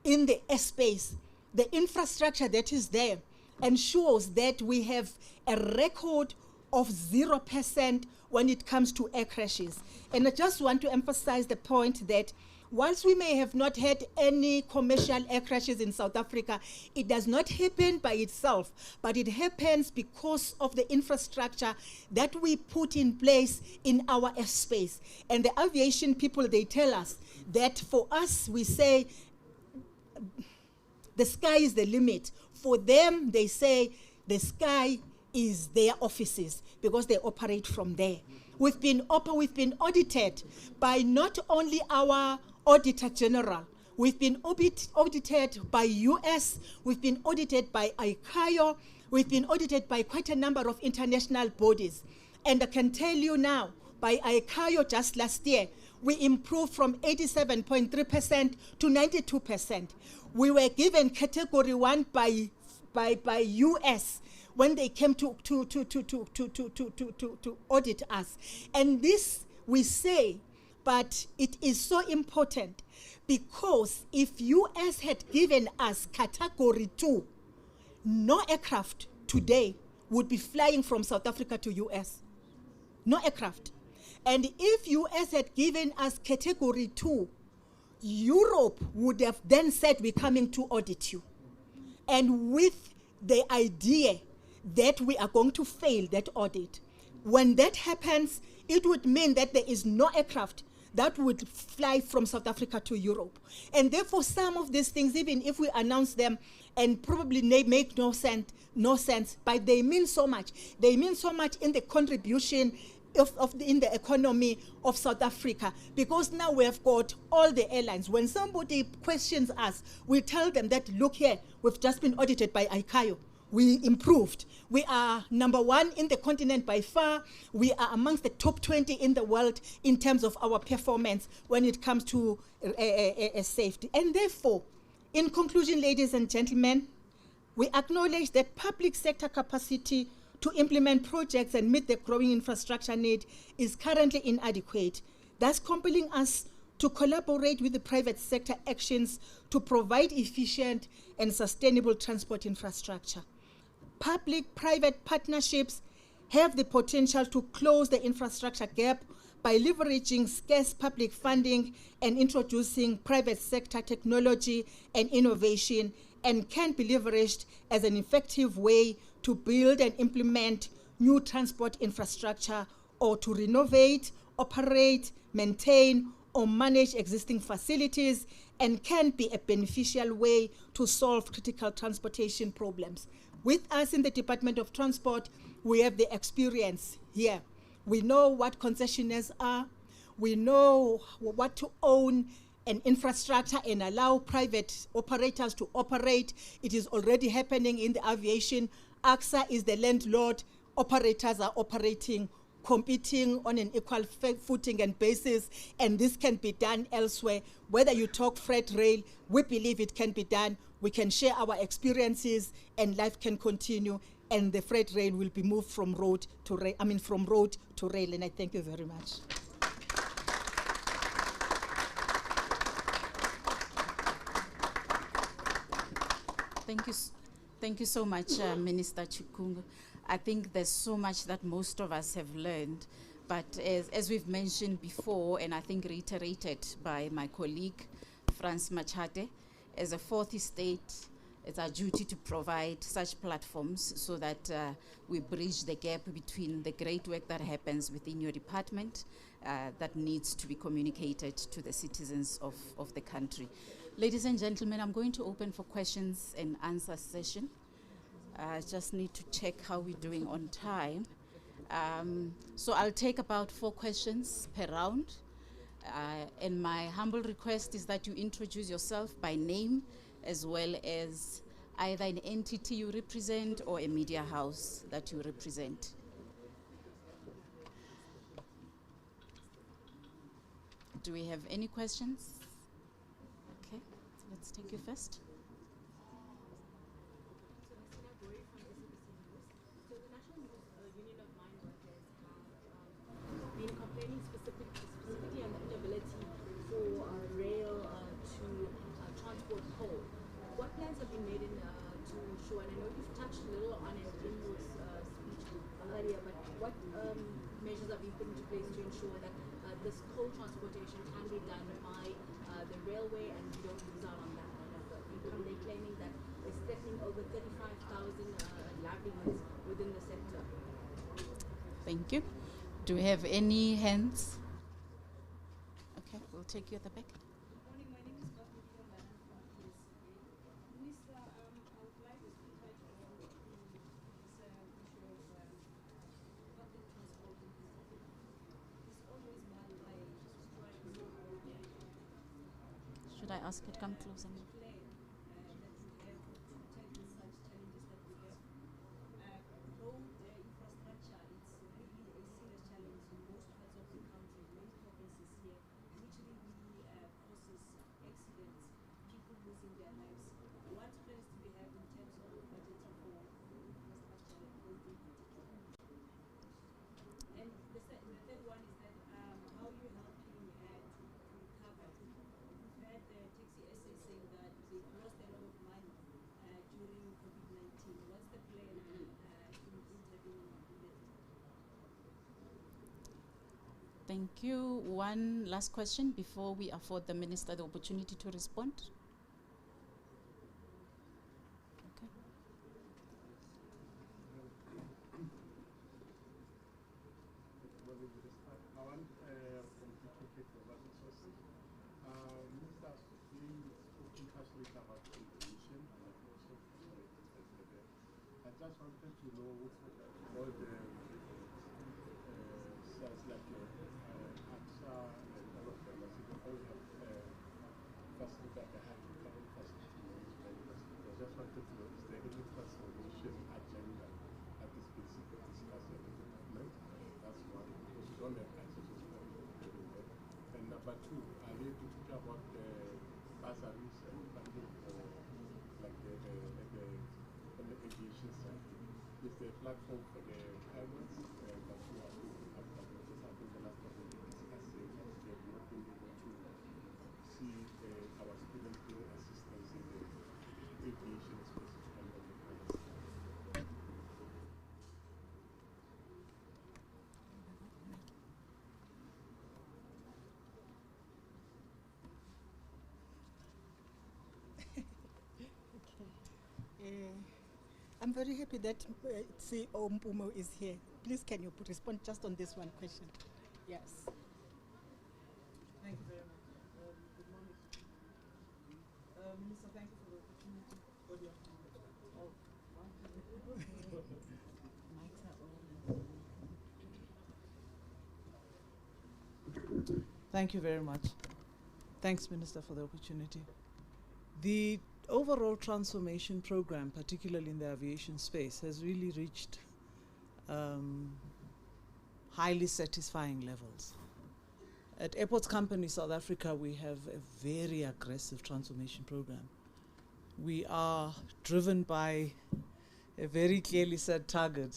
in the airspace. The infrastructure that is there ensures that we have a record of 0% when it comes to air crashes. And I just want to emphasize the point that whilst we may have not had any commercial air crashes in South Africa, it does not happen by itself, but it happens because of the infrastructure that we put in place in our airspace. And the aviation people, they tell us that for us, we say the sky is the limit. For them, they say the sky is their offices because they operate from there. We've been audited by not only our Auditor General, we've been audited by US, we've been audited by ICAO, we've been audited by quite a number of international bodies. And I can tell you now, by ICAO just last year, we improved from 87.3% to 92%. We were given category 1 by US when they came to audit us. And this we say, but it is so important because if US had given us category 2, no aircraft today would be flying from South Africa to US. No aircraft. And if US had given us category 2, Europe would have then said, we're coming to audit you. And with the idea that we are going to fail that audit. When that happens, it would mean that there is no aircraft that would fly from South Africa to Europe. And therefore, some of these things, even if we announce them, and probably make no sense, but they mean so much. They mean so much in the contribution in the economy of South Africa, because now we have got all the airlines. When somebody questions us, we tell them that, look here, we've just been audited by ICAO. We improved. We are number 1 in the continent by far. We are amongst the top 20 in the world in terms of our performance when it comes to safety. And therefore, in conclusion, ladies and gentlemen, we acknowledge that public sector capacity to implement projects and meet the growing infrastructure need is currently inadequate, thus compelling us to collaborate with the private sector actions to provide efficient and sustainable transport infrastructure. Public-private partnerships have the potential to close the infrastructure gap by leveraging scarce public funding and introducing private sector technology and innovation, and can be leveraged as an effective way to build and implement new transport infrastructure, or to renovate, operate, maintain, or manage existing facilities, and can be a beneficial way to solve critical transportation problems. With us in the Department of Transport, we have the experience here. We know what concessionaires are. We know what to own an infrastructure and allow private operators to operate. It is already happening in the aviation. AXA is the landlord. Operators are operating, competing on an equal footing and basis, and this can be done elsewhere. Whether you talk freight rail, we believe it can be done. We can share our experiences and life can continue. and the freight rail will be moved from road to rail. From road to rail. And I thank you very much. Thank you so much, Minister Chikunga. I think there's so much that most of us have learned, but as we've mentioned before, and I think reiterated by my colleague, Franz Machate, as a fourth estate, it's our duty to provide such platforms so that we bridge the gap between the great work that happens within your department that needs to be communicated to the citizens of the country. Ladies and gentlemen, I'm going to open for questions and answer session. I just need to check how we're doing on time. So I'll take about 4 questions per round. And my humble request is that you introduce yourself by name, as well as either an entity you represent or a media house that you represent. Do we have any questions? Okay, so let's take you first. Been complaining specifically on the inability for rail to transport coal. What plans have been made to ensure, and I know you've touched a little on it in your speech earlier, but what measures have been put into place to ensure that this coal transportation can be done by the railway and we don't lose out on that kind of income? They're claiming that it's threatening over 35,000 livelihoods within the sector. Thank you. Do we have any hands? Okay, we'll take you at the back. Good morning, my name is Bhavani from PSCA. Minister, I would like to touch on this issue of public transport in South Africa. It's always marked by strikes or Should I ask you to come closer? plan that we have to tackle such challenges that we have. Road infrastructure, it's really a serious challenge in most parts of the country, many provinces here, which really causes accidents, people losing their lives. What plans do we have in terms of budgeting for infrastructure and road in particular? And the third one is that how are you helping to recover? We've had Taxi SA saying that they've lost a lot of money during COVID-19. What's the plan in intervening in that? Thank you. One last question before we afford the minister the opportunity to respond. Okay. I want from PKK Global Sources. Minister, we spoke partially about aviation and also I just wanted to know all the sites like AXA and all of them, they all have facility that they have to cover facility management. I just wanted to know, is there any transformation agenda that is basically discussed in the department? That's one, because we don't have access to everywhere. And number 2, are they to talk about the bursaries and funding for like on the aviation side? Is there a platform for the pilots that we are looking at? Because I think the last time we were discussing, they have not been able to see our students getting assistance in the aviation space and on the pilots. I'm very happy that CEO Mpumo is here. Please, can you respond just on this one question? Yes. Thank you very much. Good morning. Minister, thank you for the opportunity. Thank you very much. Thanks, Minister, for the opportunity. The overall transformation program, particularly in the aviation space, has really reached highly satisfying levels. At Airports Company South Africa, we have a very aggressive transformation program. We are driven by a very clearly set target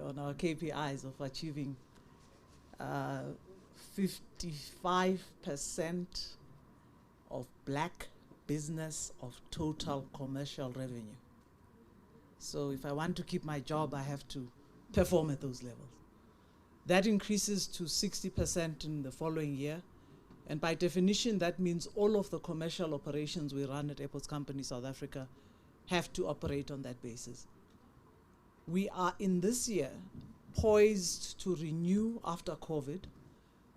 on our KPIs of achieving 55% of black business of total commercial revenue. So if I want to keep my job, I have to perform at those levels. That increases to 60% in the following year. And by definition, that means all of the commercial operations we run at Airports Company South Africa have to operate on that basis. We are in this year poised to renew after COVID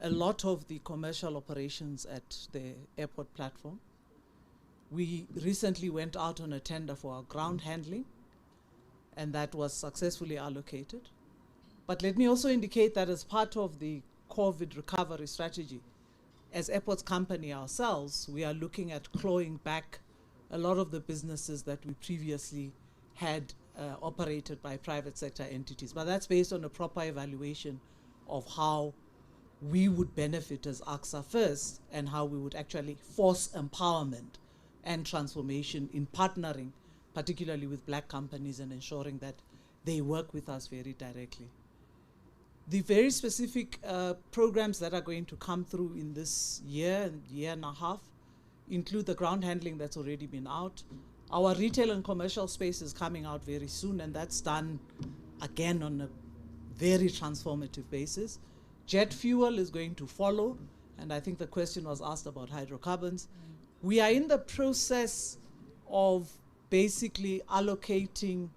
a lot of the commercial operations at the airport platform. We recently went out on a tender for our ground handling, and that was successfully allocated. But let me also indicate that as part of the COVID recovery strategy, as Airports Company ourselves, we are looking at clawing back a lot of the businesses that we previously had operated by private sector entities. But that's based on a proper evaluation of how we would benefit as AXA first, and how we would actually force empowerment and transformation in partnering, particularly with black companies, and ensuring that they work with us very directly. The very specific programs that are going to come through in this year and a half include the ground handling that's already been out. Our retail and commercial space is coming out very soon, and that's done again on a very transformative basis. Jet fuel is going to follow, and I think the question was asked about hydrocarbons. We are in the process of basically allocating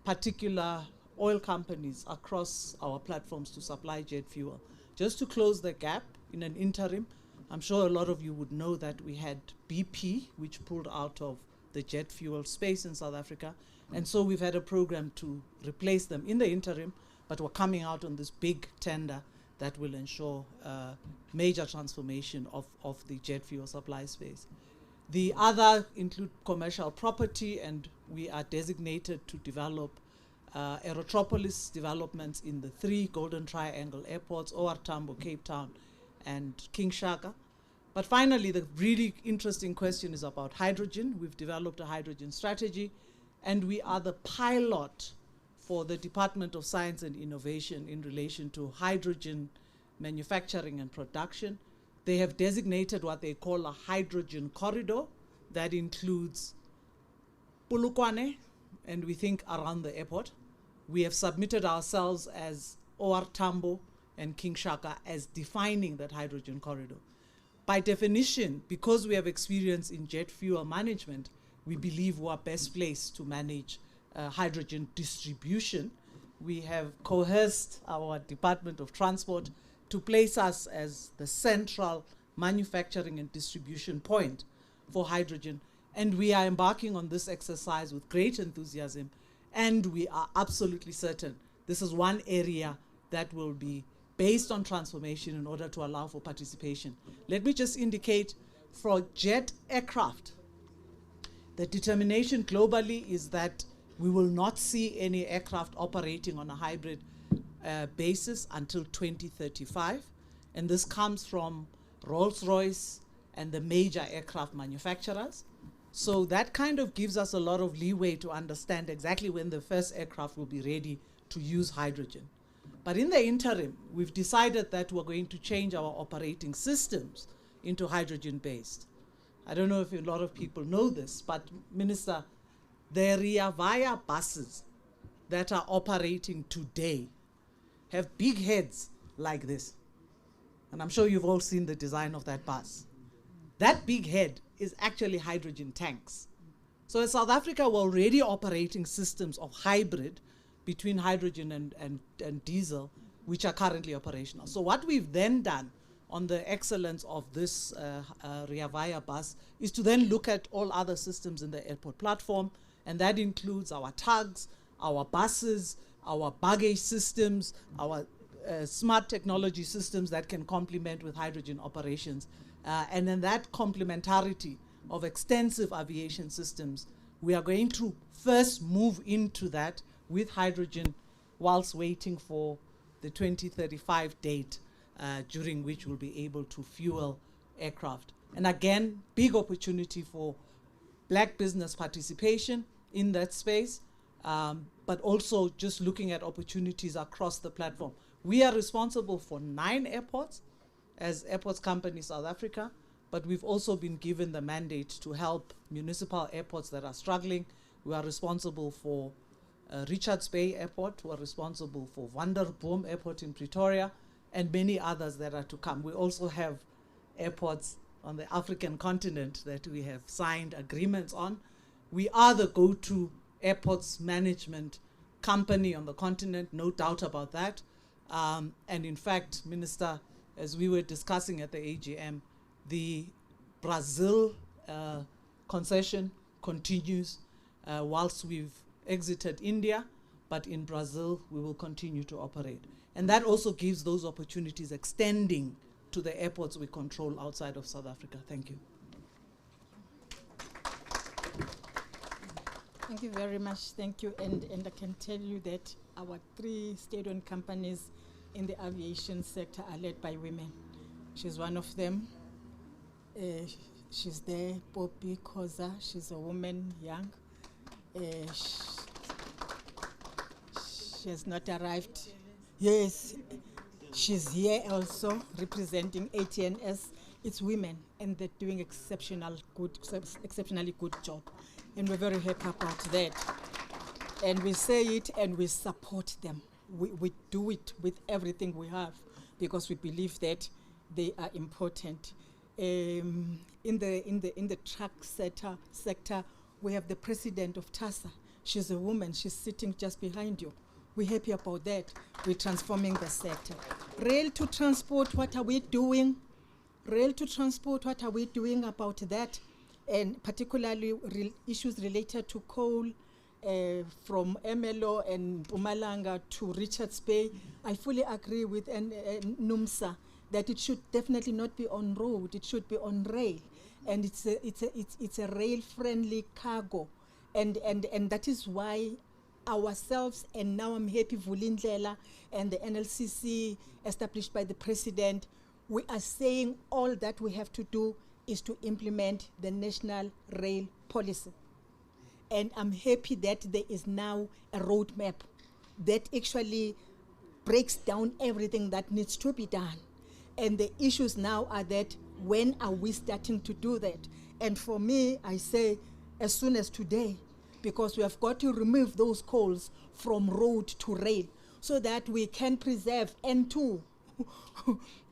particular oil companies across our platforms to supply jet fuel. Just to close the gap in an interim, I'm sure a lot of you would know that we had BP, which pulled out of the jet fuel space in South Africa. And so we've had a program to replace them in the interim, but we're coming out on this big tender that will ensure major transformation of the jet fuel supply space. The other include commercial property, and we are designated to develop Aerotropolis developments in the 3 Golden Triangle airports, OR Tambo, Cape Town, and King Shaka. But finally, the really interesting question is about hydrogen. We've developed a hydrogen strategy, and we are the pilot for the Department of Science and Innovation in relation to hydrogen manufacturing and production. They have designated what they call a hydrogen corridor that includes Polokwane, and we think around the airport. We have submitted ourselves as OR Tambo and King Shaka as defining that hydrogen corridor. By definition, because we have experience in jet fuel management, we believe we are best placed to manage hydrogen distribution. We have coerced our Department of Transport to place us as the central manufacturing and distribution point for hydrogen. And we are embarking on this exercise with great enthusiasm, and we are absolutely certain this is one area that will be based on transformation in order to allow for participation. Let me just indicate, for jet aircraft, the determination globally is that we will not see any aircraft operating on a hybrid basis until 2035. And this comes from Rolls-Royce and the major aircraft manufacturers. So that kind of gives us a lot of leeway to understand exactly when the first aircraft will be ready to use hydrogen. But in the interim, we've decided that we're going to change our operating systems into hydrogen-based. I don't know if a lot of people know this, but Minister, the Rea Vaya buses that are operating today have big heads like this. And I'm sure you've all seen the design of that bus. That big head is actually hydrogen tanks. So in South Africa, we're already operating systems of hybrid between hydrogen and diesel, which are currently operational. So what we've then done on the excellence of this Rea Vaya bus is to then look at all other systems in the airport platform, and that includes our tugs, our buses, our baggage systems, our smart technology systems that can complement with hydrogen operations. And then that complementarity of extensive aviation systems, we are going to first move into that with hydrogen whilst waiting for the 2035 date, during which we'll be able to fuel aircraft. And again, big opportunity for black business participation, in that space, but also just looking at opportunities across the platform. We are responsible for 9 airports as Airports Company South Africa, but we've also been given the mandate to help municipal airports that are struggling. We are responsible for Richards Bay Airport, we are responsible for Vanderboom Airport in Pretoria, and many others that are to come. We also have airports on the African continent that we have signed agreements on. We are the go-to airports management company on the continent, no doubt about that. And in fact, Minister, as we were discussing at the AGM, the Brazil concession continues whilst we've exited India, but in Brazil we will continue to operate. And that also gives those opportunities extending to the airports we control outside of South Africa. Thank you. Thank you very much. Thank you. And I can tell you that our 3 state-owned companies in the aviation sector are led by women. She's one of them. She's there, Poppy Koza. She's a woman, young. She has not arrived. Yes, she's here also representing ATNS. It's women, and they're doing exceptionally good job. And we're very happy about that. And we say it and we support them. We do it with everything we have because we believe that they are important. In the truck sector, we have the president of TASA. She's a woman. She's sitting just behind you. We're happy about that. We're transforming the sector. Rail to transport, what are we doing? Rail to transport, what are we doing about that? And particularly issues related to coal from Emelo and Mpumalanga to Richards Bay. I fully agree with NUMSA that it should definitely not be on road. It should be on rail. And it's a rail-friendly cargo. And that is why ourselves, and now I'm happy Vulindlela and the NLCC established by the president, we are saying all that we have to do is to implement the national rail policy. And I'm happy that there is now a roadmap that actually breaks down everything that needs to be done. And the issues now are that when are we starting to do that? And for me, I say as soon as today, because we have got to remove those coals from road to rail so that we can preserve N2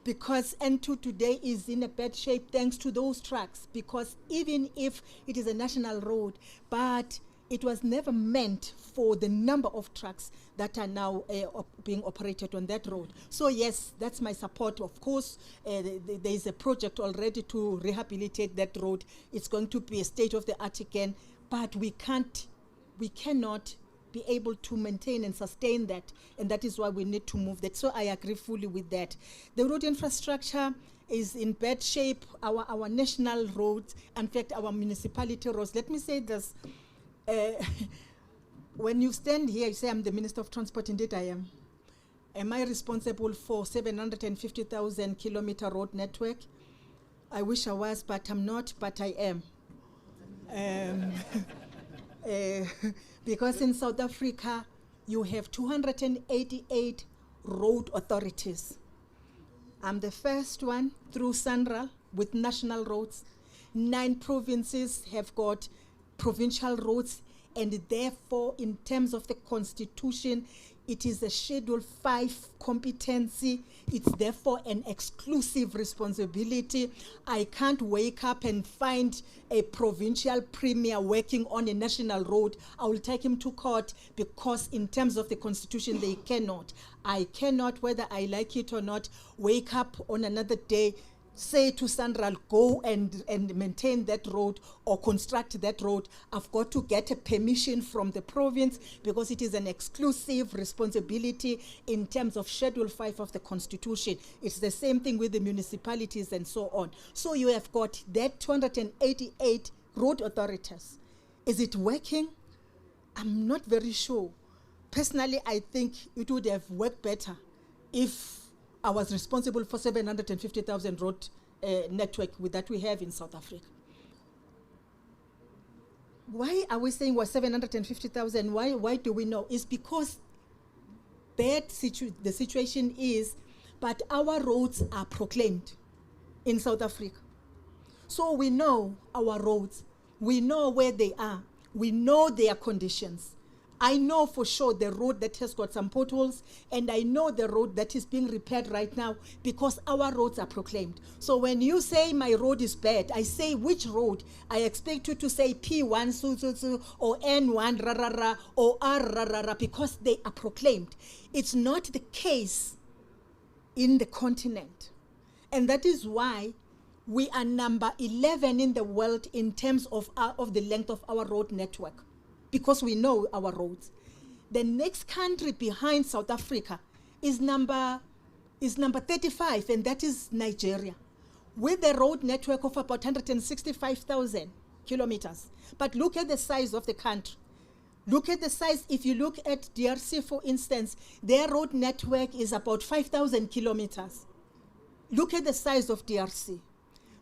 because N2 today is in a bad shape thanks to those trucks, because even if it is a national road, but it was never meant for the number of trucks that are now being operated on that road. So yes, that's my support. Of course, there is a project already to rehabilitate that road. It's going to be a state-of-the-art again, but we cannot be able to maintain and sustain that, and that is why we need to move that. So I agree fully with that. The road infrastructure is in bad shape. Our national roads, in fact, our municipality roads. Let me say this. When you stand here, you say, I'm the Minister of Transport. Indeed, I am. Am I responsible for 750,000 kilometer road network? I wish I was, but I'm not, but I am. Because in South Africa, you have 288 road authorities. I'm the first one through SANRAL with national roads. 9 provinces have got provincial roads, and therefore, in terms of the constitution, it is a Schedule 5 competency. It's therefore an exclusive responsibility. I can't wake up and find a provincial premier working on a national road. I will take him to court, because in terms of the constitution, they cannot. I cannot, whether I like it or not, wake up on another day, say to SANRAL, go and maintain that road or construct that road. I've got to get a permission from the province, because it is an exclusive responsibility in terms of Schedule 5 of the Constitution. It's the same thing with the municipalities and so on. So you have got that 288 road authorities. Is it working? I'm not very sure. Personally, I think it would have worked better if I was responsible for 750,000 road network that we have in South Africa. why are we saying we're 750,000? Why do we know? It's because the situation is, but our roads are proclaimed in South Africa. So we know our roads. We know where they are. We know their conditions. I know for sure the road that has got some potholes, and I know the road that is being repaired right now because our roads are proclaimed. So when you say my road is bad, I say which road? I expect you to say P1 su or N1 ra ra ra or R ra ra ra because they are proclaimed. It's not the case in the continent. And that is why we are number 11 in the world in terms of the length of our road network, because we know our roads. The next country behind South Africa is number 35, and that is Nigeria, with a road network of about 165,000 kilometers. But look at the size of the country. Look at the size. If you look at DRC, for instance, their road network is about 5,000 kilometers. Look at the size of DRC.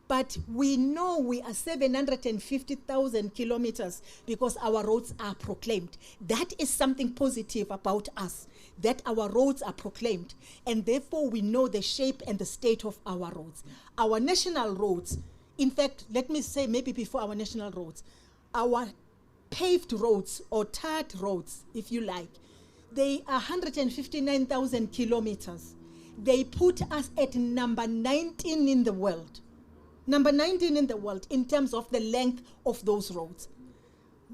But we know we are 750,000 kilometers because our roads are proclaimed. That is something positive about us, that our roads are proclaimed. And therefore, we know the shape and the state of our roads. Our national roads, in fact, let me say maybe before our national roads, our paved roads or tarred roads, if you like, they are 159,000 kilometers. They put us at number 19 in the world. Number 19 in the world in terms of the length of those roads.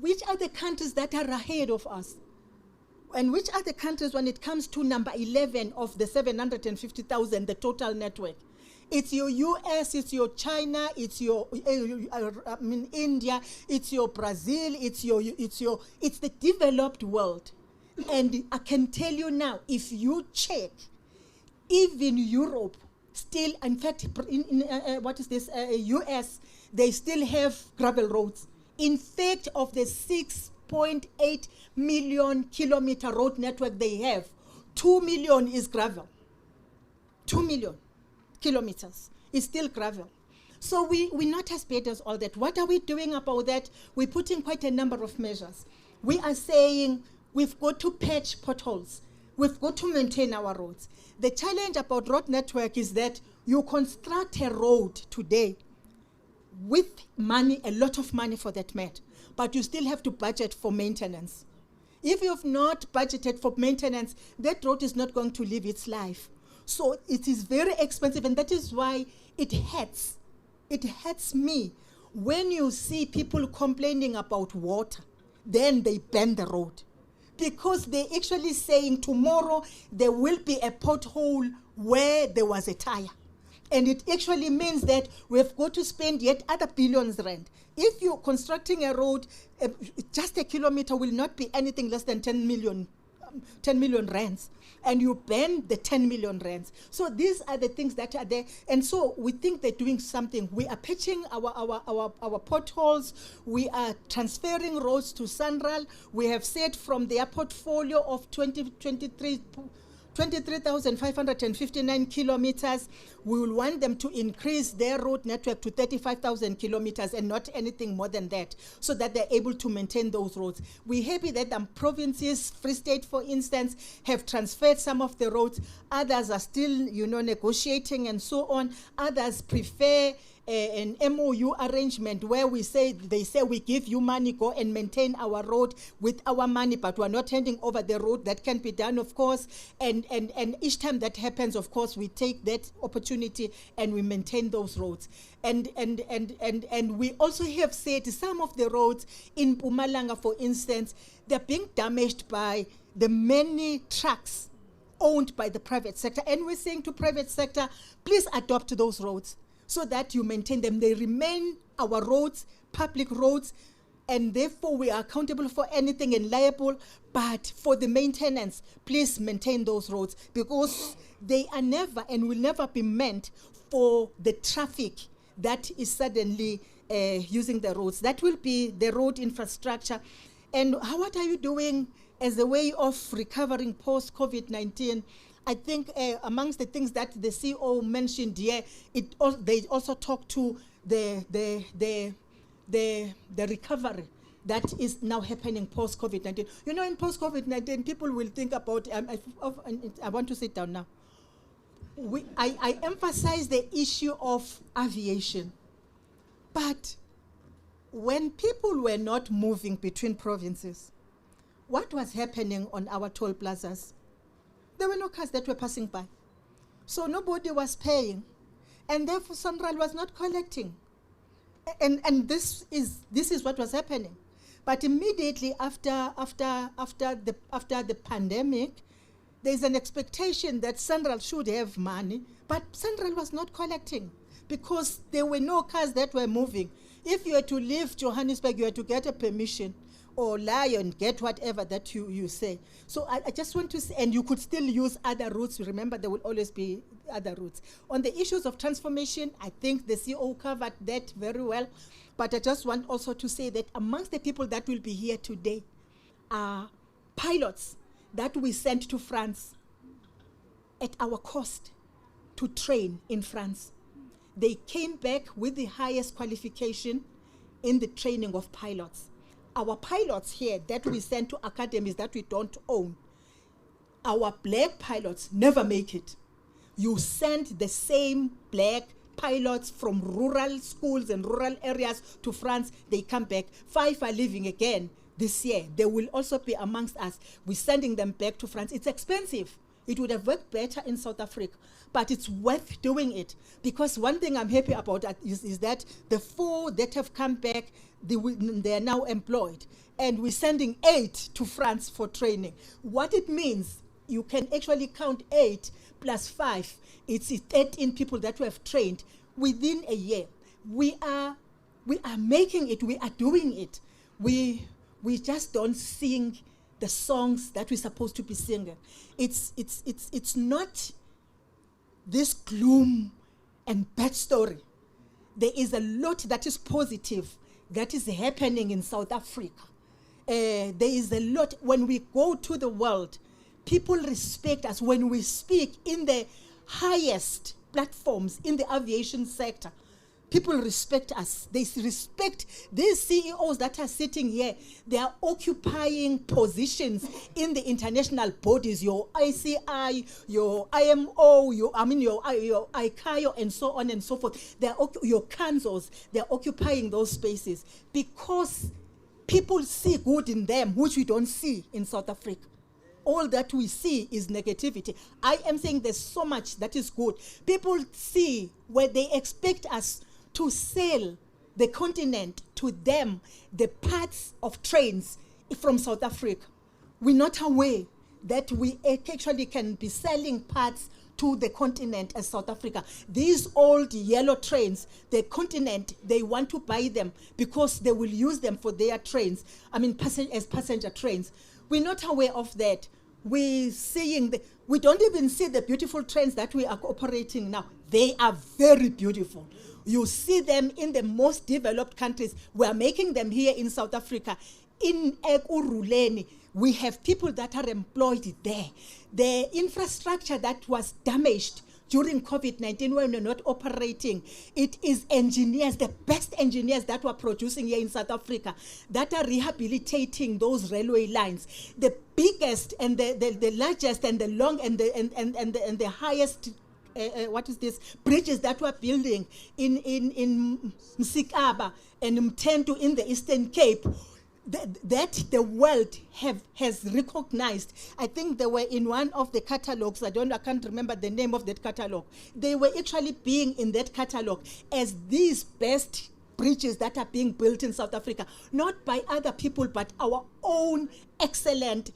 Which are the countries that are ahead of us? And which are the countries when it comes to number 11 of the 750,000, the total network? It's your US, it's your China, it's your India, it's your Brazil, it's the developed world. And I can tell you now, if you check, even Europe, still, in fact, US, they still have gravel roads. In fact, of the 6.8 million kilometer road network they have, 2 million is gravel. 2 million kilometers is still gravel. So we're not as bad as all that. What are we doing about that? We're putting quite a number of measures. We are saying we've got to patch potholes. We've got to maintain our roads. The challenge about road network is that you construct a road today with money, a lot of money for that matter, but you still have to budget for maintenance. If you've not budgeted for maintenance, that road is not going to live its life. So it is very expensive, and that is why it hurts. It hurts me when you see people complaining about water, then they ban the road. Because they're actually saying tomorrow there will be a pothole where there was a tire. And it actually means that we've got to spend yet other billions rand. If you're constructing a road, just a kilometer will not be anything less than 10 million rands. And you ban the 10 million rands. So these are the things that are there. And so we think they're doing something. We are patching our potholes. We are transferring roads to Sanral. We have said from their portfolio of 23,559 kilometers, we will want them to increase their road network to 35,000 kilometers and not anything more than that, so that they're able to maintain those roads. We're happy that provinces, Free State, for instance, have transferred some of the roads. Others are still, negotiating and so on. Others prefer an MOU arrangement where they say we give you money, go and maintain our road with our money, but we're not handing over the road. That can be done, of course. And each time that happens, of course, we take that opportunity and we maintain those roads. And we also have said some of the roads in Mpumalanga, for instance, they're being damaged by the many trucks owned by the private sector. And we're saying to private sector, please adopt those roads, so that you maintain them. They remain our roads, public roads, and therefore we are accountable for anything and liable, but for the maintenance, please maintain those roads, because they are never and will never be meant for the traffic that is suddenly using the roads. That will be the road infrastructure. And what are you doing as a way of recovering post-COVID-19? I think amongst the things that the CEO mentioned here, they also talk to the recovery that is now happening post-COVID-19. You know, in post-COVID-19, people will think about, I want to sit down now. I emphasize the issue of aviation. But when people were not moving between provinces, what was happening on our toll plazas? There were no cars that were passing by. So nobody was paying. And therefore Central was not collecting. And this is what was happening. But immediately after the pandemic, there's an expectation that Central should have money, but Central was not collecting because there were no cars that were moving. If you had to leave Johannesburg, you had to get a permission or lie and get whatever that you say. So I just want to say, and you could still use other routes. Remember, there will always be other routes. On the issues of transformation, I think the CEO covered that very well. But I just want also to say that amongst the people that will be here today are pilots that we sent to France at our cost to train in France. They came back with the highest qualification in the training of pilots. Our pilots here that we send to academies that we don't own, our black pilots never make it. You send the same black pilots from rural schools and rural areas to France, they come back. 5 are leaving again this year. They will also be amongst us. We're sending them back to France. It's expensive. It would have worked better in South Africa, but it's worth doing it because one thing I'm happy about is that the 4 that have come back, they are now employed, and we're sending 8 to France for training. What it means, you can actually count 8 plus 5. It's 13 people that we have trained within a year. We are making it. We are doing it. We just don't sing the songs that we're supposed to be singing. It's not this gloom and bad story. There is a lot that is positive that is happening in South Africa. There is a lot. When we go to the world, people respect us. When we speak in the highest platforms in the aviation sector, people respect us. They respect these CEOs that are sitting here. They are occupying positions in the international bodies, your ICI, your IMO, your ICAO, and so on and so forth. Your councils, they're occupying those spaces because people see good in them, which we don't see in South Africa. All that we see is negativity. I am saying there's so much that is good. People see where they expect us to sell the continent to them, the parts of trains from South Africa. We're not aware that we actually can be selling parts to the continent as South Africa. These old yellow trains, the continent, they want to buy them because they will use them for their trains, as passenger trains. We're not aware of that. We don't even see the beautiful trains that we are operating now. They are very beautiful. You see them in the most developed countries. We are making them here in South Africa. In Ekurhuleni, we have people that are employed there. The infrastructure that was damaged during COVID-19 when we're not operating, it is engineers, the best engineers that we're producing here in South Africa that are rehabilitating those railway lines. The biggest and the largest and the long and the highest bridges that we're building in Msikaba and Mthentu in the Eastern Cape, that the world has recognized. I think they were in one of the catalogs. I can't remember the name of that catalog. They were actually being in that catalog as these best bridges that are being built in South Africa, not by other people, but our own excellent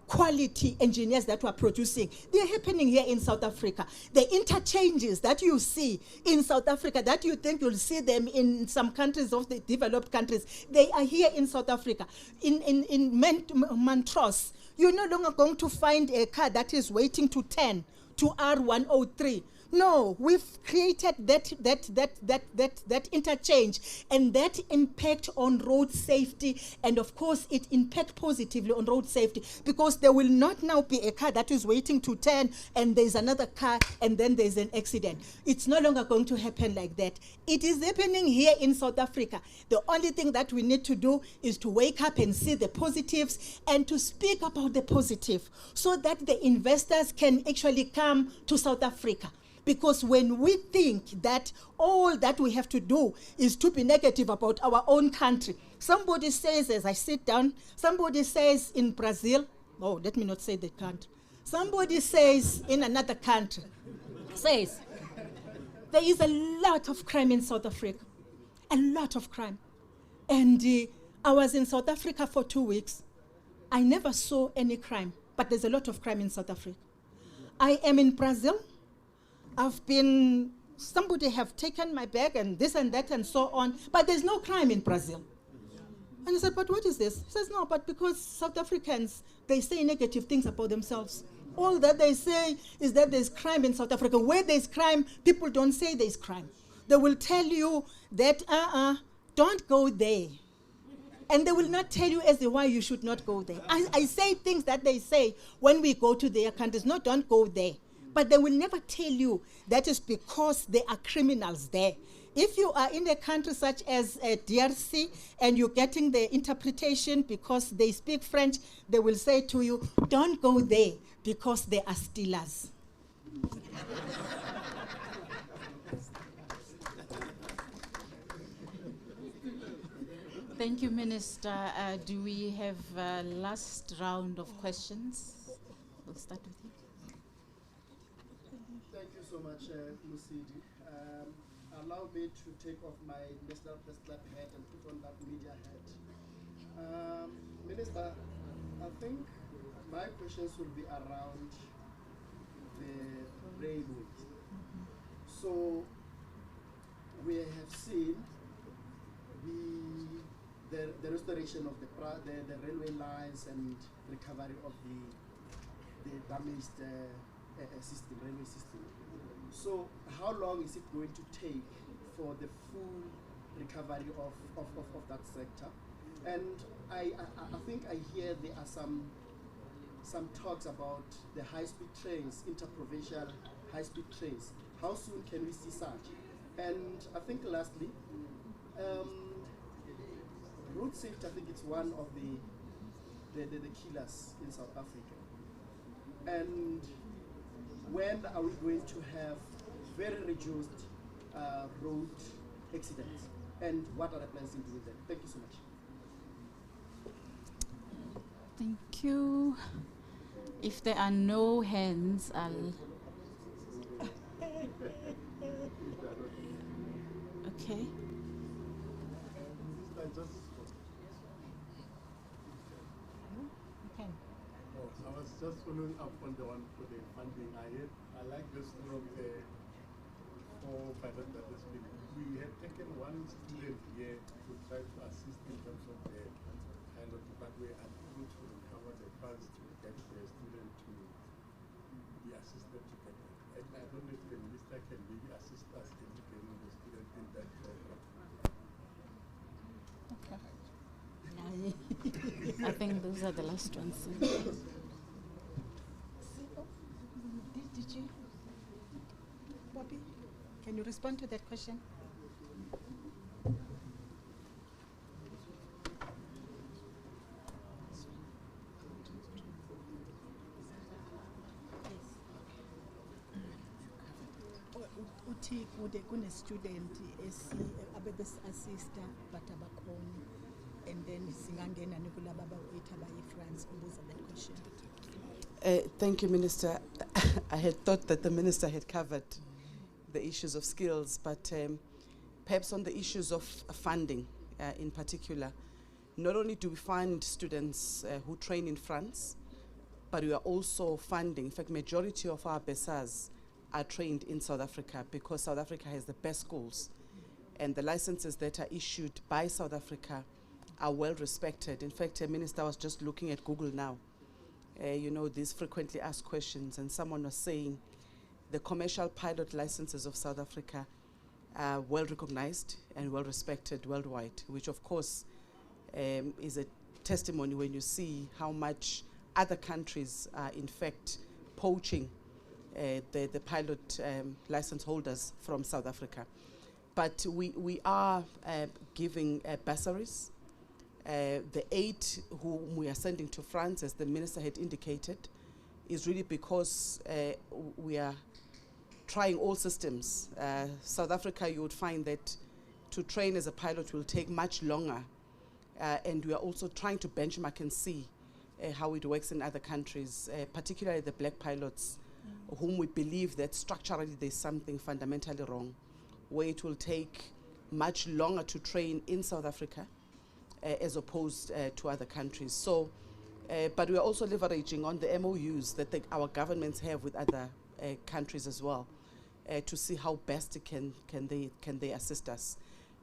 quality engineers that we're producing. They're happening here in South Africa. The interchanges that you see in South Africa, that you think you'll see them in some countries of the developed countries, they are here in South Africa. In Montrose, you're no longer going to find a car that is waiting to turn to R103 No, we've created that interchange and that impact on road safety, and of course it impact positively on road safety, because there will not now be a car that is waiting to turn and there's another car and then there's an accident. It's no longer going to happen like that. It is happening here in South Africa. The only thing that we need to do is to wake up and see the positives and to speak about the positive, so that the investors can actually come to South Africa. Because when we think that all that we have to do is to be negative about our own country, somebody says, as I sit down, somebody says in Brazil, oh, let me not say the country, somebody says in another country, says, there is a lot of crime in South Africa, a lot of crime. And I was in South Africa for 2 weeks. I never saw any crime, but there's a lot of crime in South Africa. I am in Brazil. Somebody have taken my bag and this and that and so on, but there's no crime in Brazil. And I said, but what is this? He says, no, but because South Africans, they say negative things about themselves. All that they say is that there's crime in South Africa. Where there's crime, people don't say there's crime. They will tell you that, don't go there. And they will not tell you as to why you should not go there. I say things that they say when we go to their countries, no, don't go there. But they will never tell you that is because there are criminals there. If you are in a country such as DRC and you're getting the interpretation because they speak French, they will say to you, don't go there because they are stealers. Thank you, Minister. Do we have a last round of questions? We'll start with you. Thank you so much, Musidi. Allow me to take off my National Press Club hat and put on that media hat. Minister, I think my questions will be around the railways. So we have seen the restoration of the railway lines and recovery of the damaged railway system. So how long is it going to take for the full recovery of that sector? And I think I hear there are some talks about the high-speed trains, interprovincial high-speed trains. How soon can we see such? And I think lastly, road safety, I think it's one of the killers in South Africa. And when are we going to have very reduced road accidents? And what are the plans in doing that? Thank you so much. Thank you. If there are no hands, I'll... Okay. I was just following up on the one for the funding. I like this from the four pilot that has been. We had taken one student here to try to assist in terms of the kind of, but we are able to recover the funds to get the student to be assisted to get it. And I don't know if the minister can maybe assist us in getting the student in that program. Okay. I think those are the last ones. Did you? Bobby, can you respond to that question? Uthi kune student abebesi-assista but abakhona, and then singangena nikulaba abawu-8 abayi-France ubuza that question. Thank you, Minister. I had thought that the Minister had covered the issues of skills, but perhaps on the issues of funding in particular, not only do we fund students who train in France, but we are also funding, in fact, majority of our BESAs are trained in South Africa because South Africa has the best schools, and the licenses that are issued by South Africa are well respected. In fact, Minister, was just looking at Google now. You know, these frequently asked questions, and someone was saying the commercial pilot licenses of South Africa are well recognized and well respected worldwide, which of course is a testimony when you see how much other countries are in fact poaching the pilot license holders from South Africa. But we are giving bursaries. The 8 whom we are sending to France, as the minister had indicated, is really because we are trying all systems. South Africa, you would find that to train as a pilot will take much longer. And we are also trying to benchmark and see how it works in other countries, particularly the black pilots, whom we believe that structurally there's something fundamentally wrong, where it will take much longer to train in South Africa as opposed to other countries. So, but we are also leveraging on the MOUs that our governments have with other countries as well, to see how best can they assist us.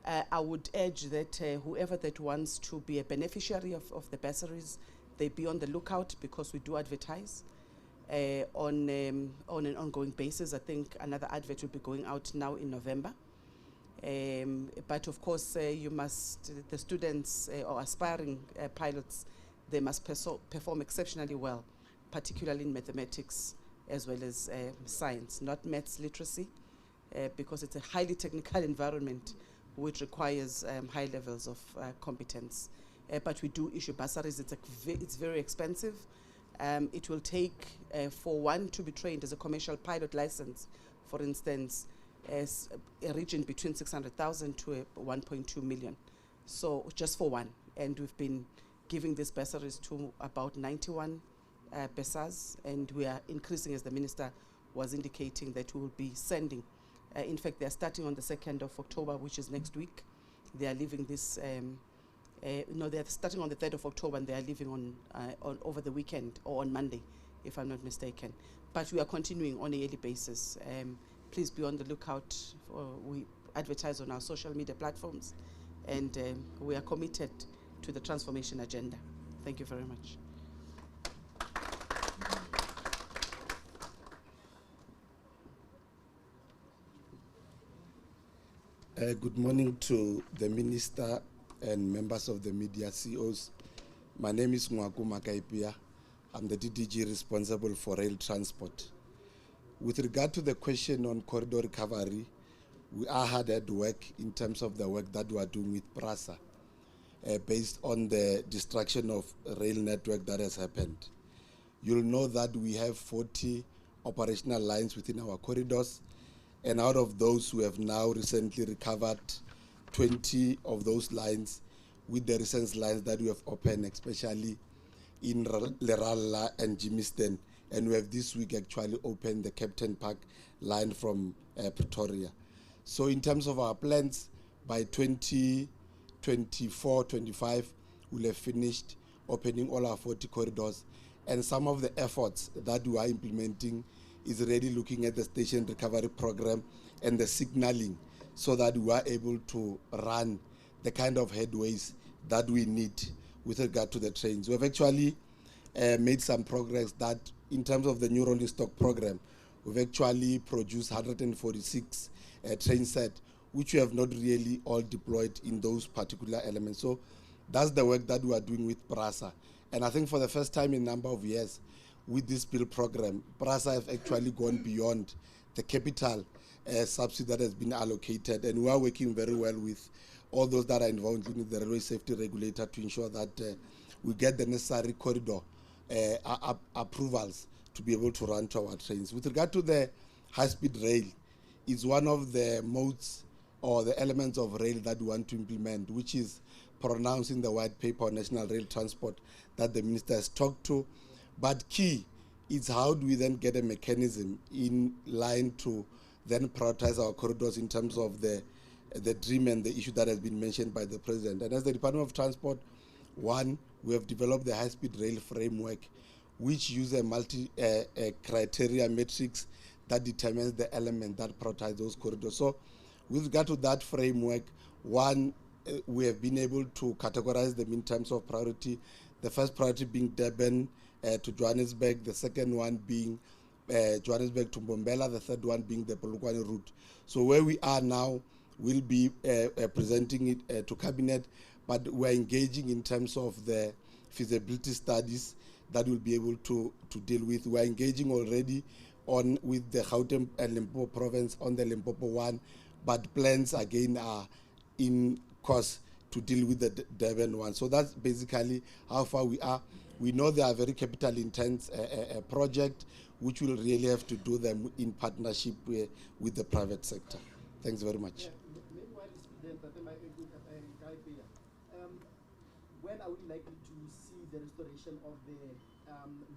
I would urge that whoever that wants to be a beneficiary of the bursaries, they be on the lookout, because we do advertise on an ongoing basis. I think another advert will be going out now in November. But of course, the students or aspiring pilots, they must perform exceptionally well, particularly in mathematics as well as science, not maths literacy, because it's a highly technical environment which requires high levels of competence. But we do issue bursaries. It's very expensive. It will take, for one to be trained as a commercial pilot license, for instance, as a region between 600,000 to 1.2 million. So just for one. And we've been giving these bursaries to about 91 bursars, and we are increasing, as the minister was indicating, that we will be sending. In fact, they are starting on the 2nd of October, which is next week. They are leaving this, they are starting on the 3rd of October, and they are leaving on over the weekend, or on Monday, if I'm not mistaken. But we are continuing on a yearly basis. Please be on the lookout. We advertise on our social media platforms, and we are committed to the transformation agenda. Thank you very much. Good morning to the Minister and members of the media, CEOs. My name is Mangcu Makaipia. I'm the DDG responsible for rail transport. With regard to the question on corridor recovery, we are hard at work in terms of the work that we are doing with PRASA, based on the destruction of rail network that has happened. You'll know that we have 40 operational lines within our corridors, and out of those, we have now recently recovered 20 of those lines with the recent lines that we have opened, especially in Leralla and Jimiston. And we have this week actually opened the Captain Park line from Pretoria. So in terms of our plans, by 2024-25, we'll have finished opening all our 40 corridors. And some of the efforts that we are implementing is really looking at the station recovery program and the signaling, so that we are able to run the kind of headways that we need with regard to the trains. We have actually made some progress that in terms of the new rolling stock program, we've actually produced 146 train set, which we have not really all deployed in those particular elements. So that's the work that we are doing with PRASA. And I think for the first time in a number of years, with this bill program, PRASA have actually gone beyond the capital subsidy that has been allocated, and we are working very well with all those that are involved, including the railway safety regulator, to ensure that we get the necessary corridor approvals to be able to run to our trains. With regard to the high-speed rail, it's one of the modes or the elements of rail that we want to implement, which is pronounced in the white paper on national rail transport that the minister has talked to. But key is how do we then get a mechanism in line to then prioritize our corridors in terms of the dream and the issue that has been mentioned by the President. And as the Department of Transport, one, we have developed the high-speed rail framework, which uses a multi-criteria matrix that determines the element that prioritize those corridors. So with regard to that framework, one, we have been able to categorize them in terms of priority. The first priority being Durban to Johannesburg, the second one being Johannesburg to Mbombela, the third one being the Polokwane route. So where we are now, we'll be presenting it to Cabinet, but we're engaging in terms of the feasibility studies that we'll be able to deal with. We're engaging already on with the Gauteng and Limpopo province on the Limpopo one, but plans again are in course to deal with the Durban one. So that's basically how far we are. We know they are very capital intense project, which will really have to do them in partnership with the private sector. Thanks very much. When are we likely to see the restoration of the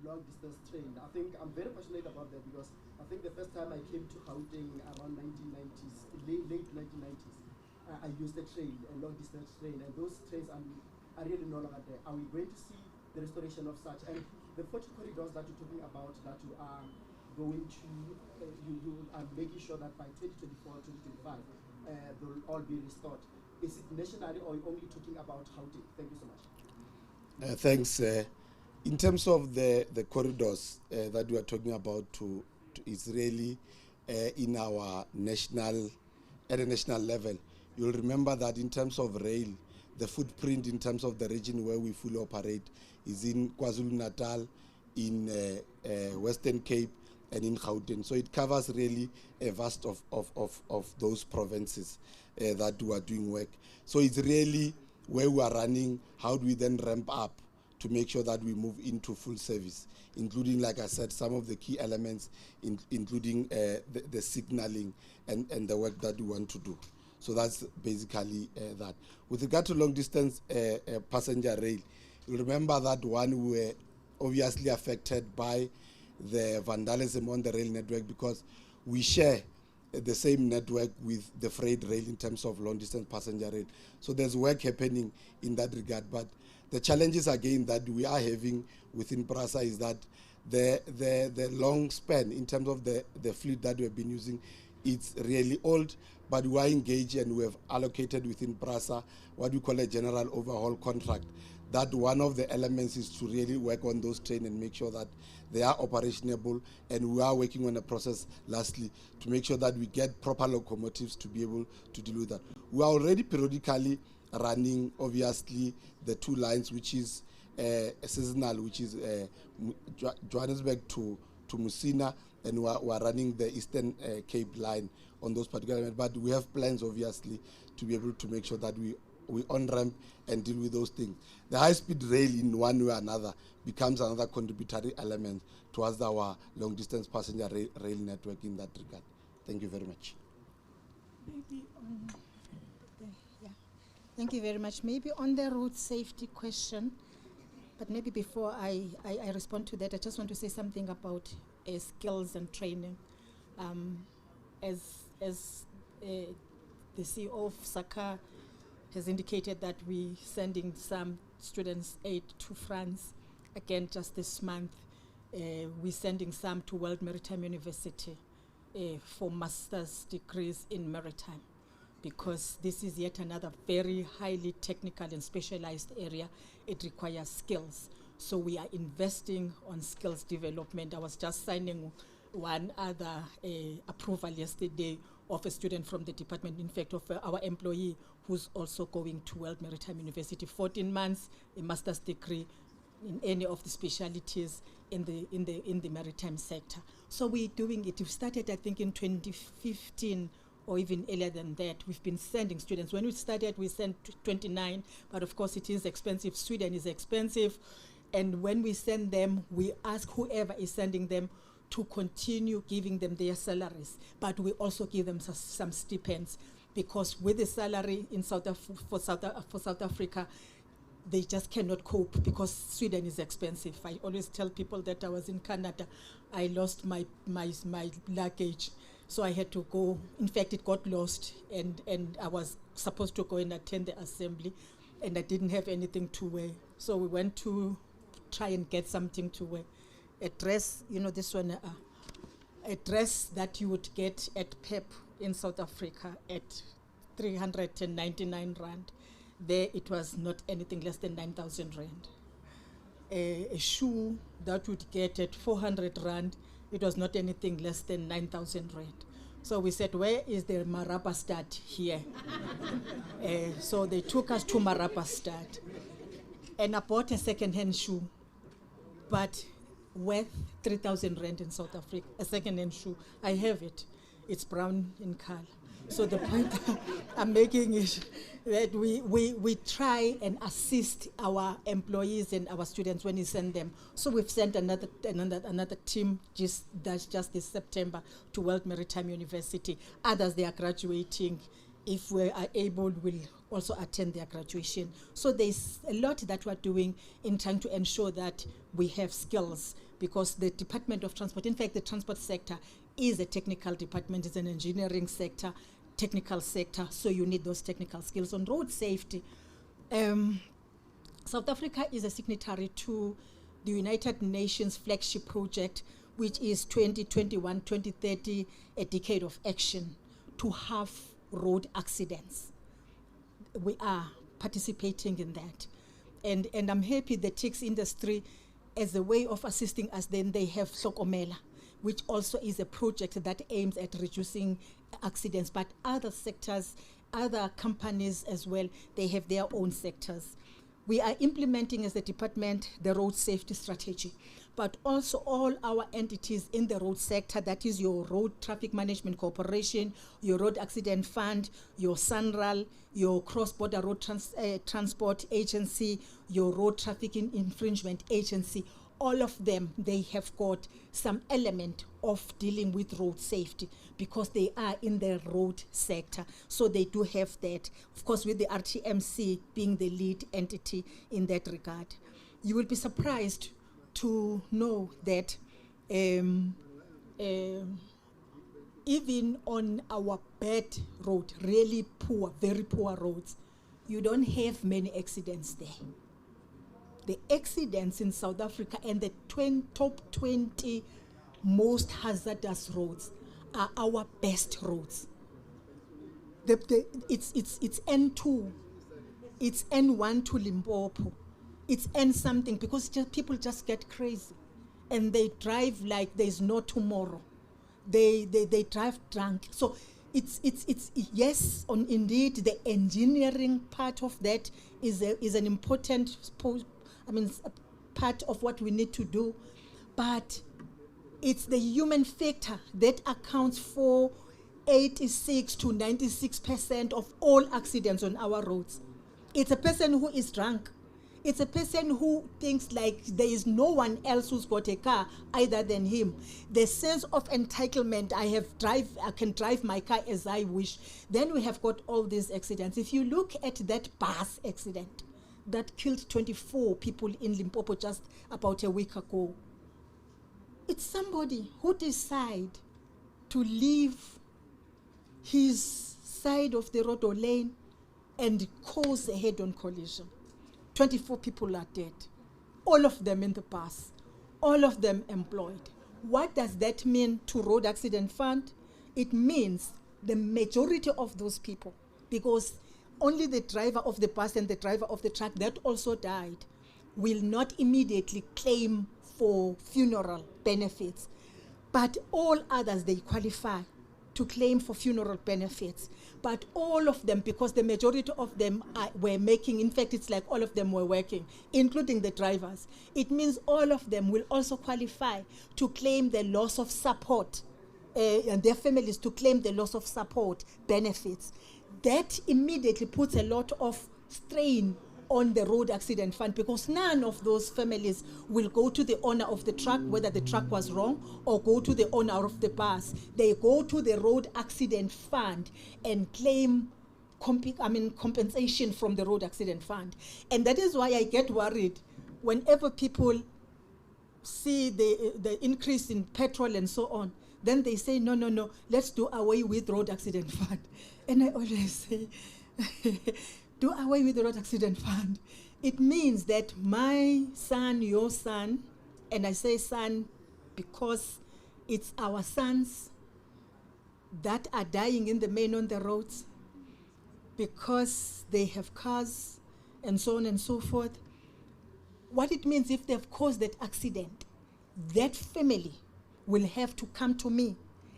long distance train? I think I'm very passionate about that because I think the first time I came to Gauteng around 1990s, late 1990s, I used a train, a long distance train, and those trains are really no longer there. Are we going to see the restoration of such? And the 40 corridors that you're talking about, that you are going to, you are making sure that by 2024, 2025, they'll all be restored. Is it nationally or only talking about Gauteng? Thank you so much. Thanks. In terms of the corridors that we are talking about, it's really in our at a national level. You'll remember that in terms of rail, the footprint in terms of the region where we fully operate is in KwaZulu-Natal, in Western Cape, and in Gauteng. So it covers really a vast of those provinces that we are doing work. So it's really where we are running, how do we then ramp up to make sure that we move into full service, including, like I said, some of the key elements, including the signaling and the work that we want to do. So that's basically that. With regard to long distance passenger rail, you remember that one we were obviously affected by the vandalism on the rail network because we share the same network with the freight rail in terms of long distance passenger rail. So there's work happening in that regard. But the challenges again that we are having within PRASA is that the long span in terms of the fleet that we've been using, it's really old, but we are engaged and we have allocated within PRASA what we call a general overhaul contract. That one of the elements is to really work on those trains and make sure that they are operationable, and we are working on a process, lastly, to make sure that we get proper locomotives to be able to deal with that. We are already periodically running, obviously, the two lines, which is seasonal, which is Johannesburg to Musina, and we are running the Eastern Cape line on those particular lines. But we have plans, obviously, to be able to make sure that we on-ramp and deal with those things. The high-speed rail, in one way or another, becomes another contributory element towards our long-distance passenger rail network in that regard. Thank you very much. Maybe Thank you very much. Maybe on the road safety question, but maybe before I respond to that, I just want to say something about skills and training. As the CEO of SACA has indicated that we're sending some students aid to France. Again, just this month, we're sending some to World Maritime University for master's degrees in maritime, because this is yet another very highly technical and specialized area. It requires skills. So we are investing on skills development. I was just signing one other approval yesterday of a student from the department, in fact, of our employee who's also going to World Maritime University, 14 months, a master's degree in any of the specialities in the maritime sector. So we're doing it. We started, I think, in 2015 or even earlier than that. We've been sending students. When we started, we sent 29, but of course it is expensive. Sweden is expensive. And when we send them, we ask whoever is sending them to continue giving them their salaries, but we also give them some stipends, because with the salary in for South Africa, they just cannot cope because Sweden is expensive. I always tell people that I was in Canada, I lost my luggage, so I had to go. In fact, it got lost, and I was supposed to go and attend the assembly, and I didn't have anything to wear. So we went to try and get something to wear. A dress, this one, a dress that you would get at PEP in South Africa at 399 rand. There it was not anything less than 9,000 rand. A shoe that would get at 400 rand It was not anything less than 9,000 rand. So we said, where is the Marapa stud here? So they took us to Marapa stud. And I bought a second-hand shoe, but worth 3,000 rand in South Africa, a second-hand shoe. I have it. It's brown in color. So the point I'm making is that we try and assist our employees and our students when we send them. So we've sent another team just this September to World Maritime University. Others, they are graduating. If we are able, we'll also attend their graduation. So there's a lot that we're doing in trying to ensure that we have skills, because the Department of Transport, in fact, the transport sector is a technical department, it's an engineering sector, technical sector, so you need those technical skills. On road safety, South Africa is a signatory to the United Nations flagship project, which is 2021-2030, a decade of action to have road accidents. We are participating in that. And I'm happy the TICS industry, as a way of assisting us, then they have Hlokomela, which also is a project that aims at reducing accidents. But other sectors, other companies as well, they have their own sectors. We are implementing as a department the road safety strategy, but also all our entities in the road sector, that is your Road Traffic Management Corporation, your Road Accident Fund, your SANRAL, your Cross-Border Road Transport Agency, your Road Traffic Infringement Agency. All of them, they have got some element of dealing with road safety because they are in the road sector. So they do have that, of course, with the RTMC being the lead entity in that regard. You will be surprised to know that even on our bad road, really poor, very poor roads, you don't have many accidents there. The accidents in South Africa and the top 20 most hazardous roads are our best roads. It's N2, it's N1 to Limpopo, it's N something, because people just get crazy and they drive like there's no tomorrow. They drive drunk. So it's yes, indeed the engineering part of that is an important part of what we need to do, but it's the human factor that accounts for 86 to 96% of all accidents on our roads. It's a person who is drunk. It's a person who thinks like there is no one else who's got a car other than him. The sense of entitlement, I can drive my car as I wish. Then we have got all these accidents. If you look at that bus accident that killed 24 people in Limpopo just about a week ago, it's somebody who decided to leave his side of the road or lane and cause a head-on collision. 24 people are dead, all of them in the bus, all of them employed. What does that mean to Road Accident Fund? It means the majority of those people, because only the driver of the bus and the driver of the truck that also died will not immediately claim for funeral benefits, but all others, they qualify to claim for funeral benefits. But all of them, because the majority of them were making, in fact, it's like all of them were working, including the drivers. It means all of them will also qualify to claim the loss of support, and their families to claim the loss of support benefits. That immediately puts a lot of strain on the Road Accident Fund, because none of those families will go to the owner of the truck, whether the truck was wrong, or go to the owner of the bus. They go to the Road Accident Fund and claim compensation from the Road Accident Fund. And that is why I get worried whenever people see the increase in petrol and so on. Then they say, no, let's do away with Road Accident Fund. And I always say, do away with the Road Accident Fund. It means that my son, your son, and I say son because it's our sons that are dying in the main on the roads because they have cars and so on and so forth. What it means, if they've caused that accident, that family will have to come to me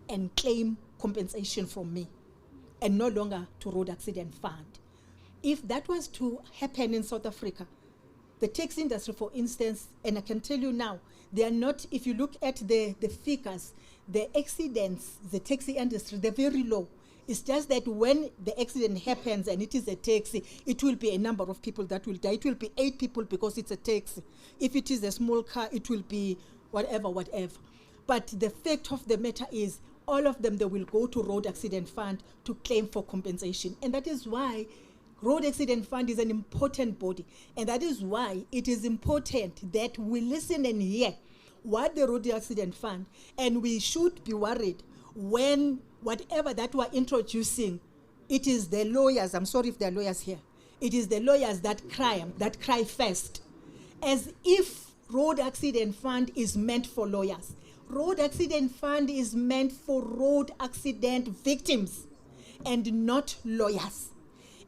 and claim compensation from me and no longer to Road Accident Fund. If that was to happen in South Africa, the taxi industry, for instance, and I can tell you now, they are not, if you look at the figures, the accidents, the taxi industry, they're very low. It's just that when the accident happens and it is a taxi, it will be a number of people that will die. It will be 8 people because it's a taxi. If it is a small car, it will be whatever. But the fact of the matter is, all of them, they will go to Road Accident Fund to claim for compensation. And that is why Road Accident Fund is an important body. And that is why it is important that we listen and hear what the Road Accident Fund, and we should be worried when whatever that we're introducing, it is the lawyers, I'm sorry if there are lawyers here, it is the lawyers that cry first. As if Road Accident Fund is meant for lawyers. Road Accident Fund is meant for road accident victims and not lawyers.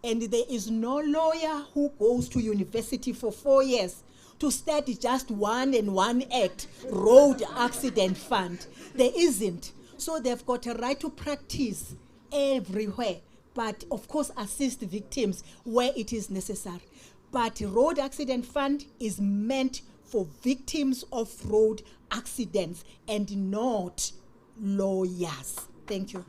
And there is no lawyer who goes to university for 4 years to study just one act, Road Accident Fund. There isn't. So they've got a right to practice everywhere, but of course assist victims where it is necessary. But Road Accident Fund is meant for victims of road accidents and not lawyers. Thank you.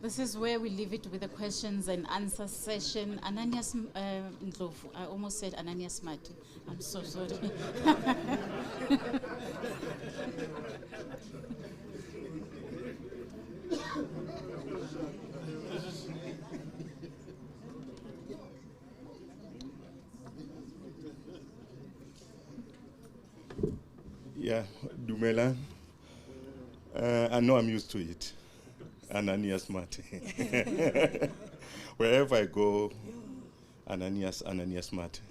This is where we leave it with the questions and answer session. Ananias Ndlovu, I almost said Ananias Mati. I'm so sorry. Yeah, Dumela. I know I'm used to it. Ananias Mati. Wherever I go, Ananias Mati.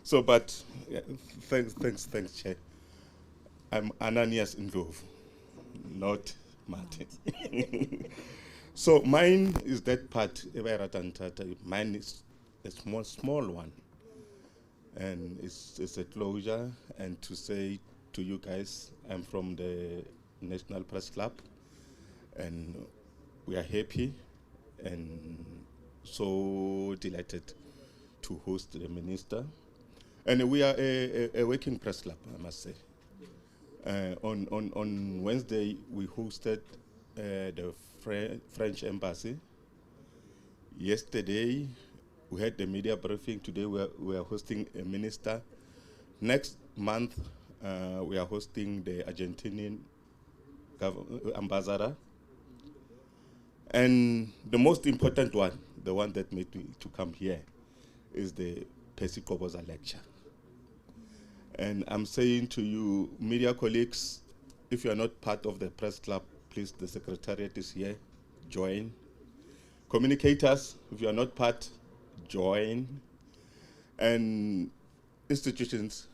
So, but yeah, thanks, Chair. I'm Ananias Ndlovu, not Mati. So mine is that part. Mine is a small one, and it's a closure. And to say to you guys, I'm from the National Press Club. And we are happy and so delighted to host the minister. And we are a working press club, I must say. On Wednesday, we hosted the French embassy. Yesterday, we had the media briefing. Today, we are hosting a minister. Next month, we are hosting the Argentinian ambassador. And the most important one, the one that made me to come here, is the Percy Koboza lecture. And I'm saying to you, media colleagues, if you are not part of the press club, please, the secretariat is here, join. Communicators, if you are not part, join. And institutions,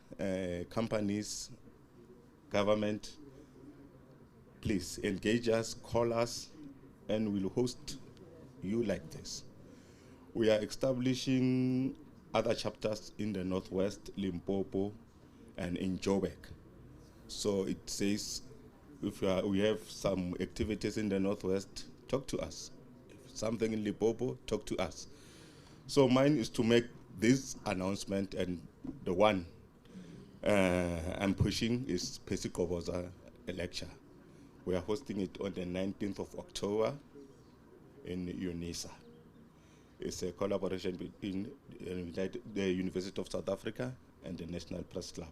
companies, government, please engage us, call us, and we'll host you like this. We are establishing other chapters in the Northwest, Limpopo, and in Joburg. So it says, if we have some activities in the Northwest, talk to us. If something in Limpopo, talk to us. So mine is to make this announcement, and the one I'm pushing is Percy Koboza lecture. We are hosting it on the 19th of October in UNISA. It's a collaboration between the University of South Africa and the National Press Club.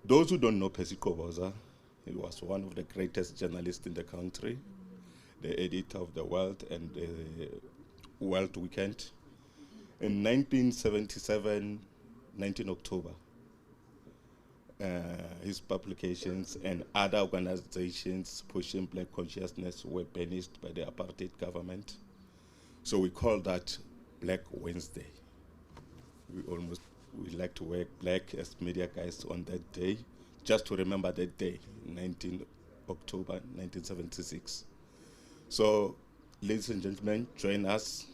Those who don't know Percy Koboza, he was one of the greatest journalists in the country, the editor of The World and the World Weekend. In 1977, 19 October, his publications and other organizations pushing black consciousness were banished by the apartheid government. So we call that Black Wednesday. We like to wear black as media guys on that day, just to remember that day, 19 October 1976. So, ladies and gentlemen, join us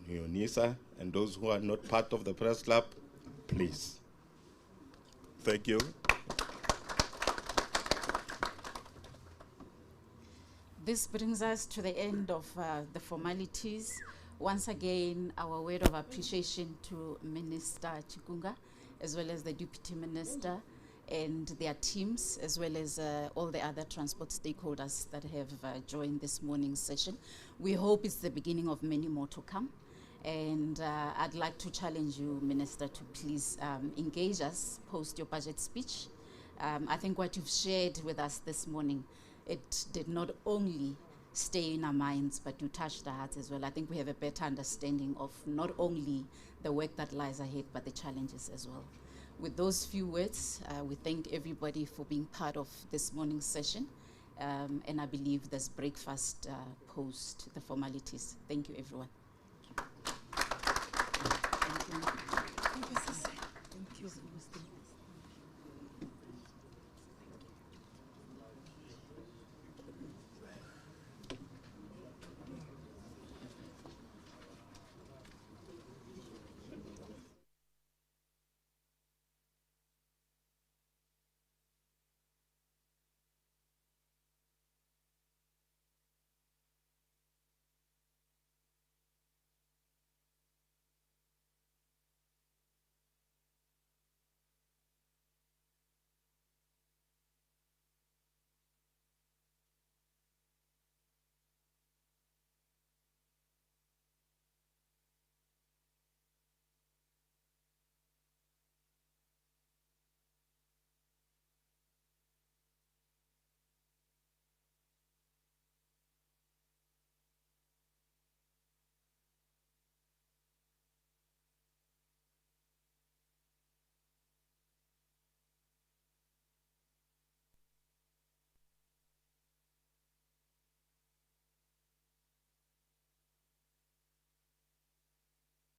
in UNISA And those who are not part of the press club, please. Thank you. This brings us to the end of the formalities. Once again, our word of appreciation to Minister Chikunga, as well as the Deputy Minister and their teams, as well as all the other transport stakeholders that have joined this morning's session. We hope it's the beginning of many more to come. And I'd like to challenge you, Minister, to please engage us post your budget speech. I think what you've shared with us this morning, it did not only stay in our minds, but you touched our hearts as well. I think we have a better understanding of not only the work that lies ahead, but the challenges as well. With those few words, we thank everybody for being part of this morning's session. And I believe there's breakfast post the formalities. Thank you, everyone. Thank you.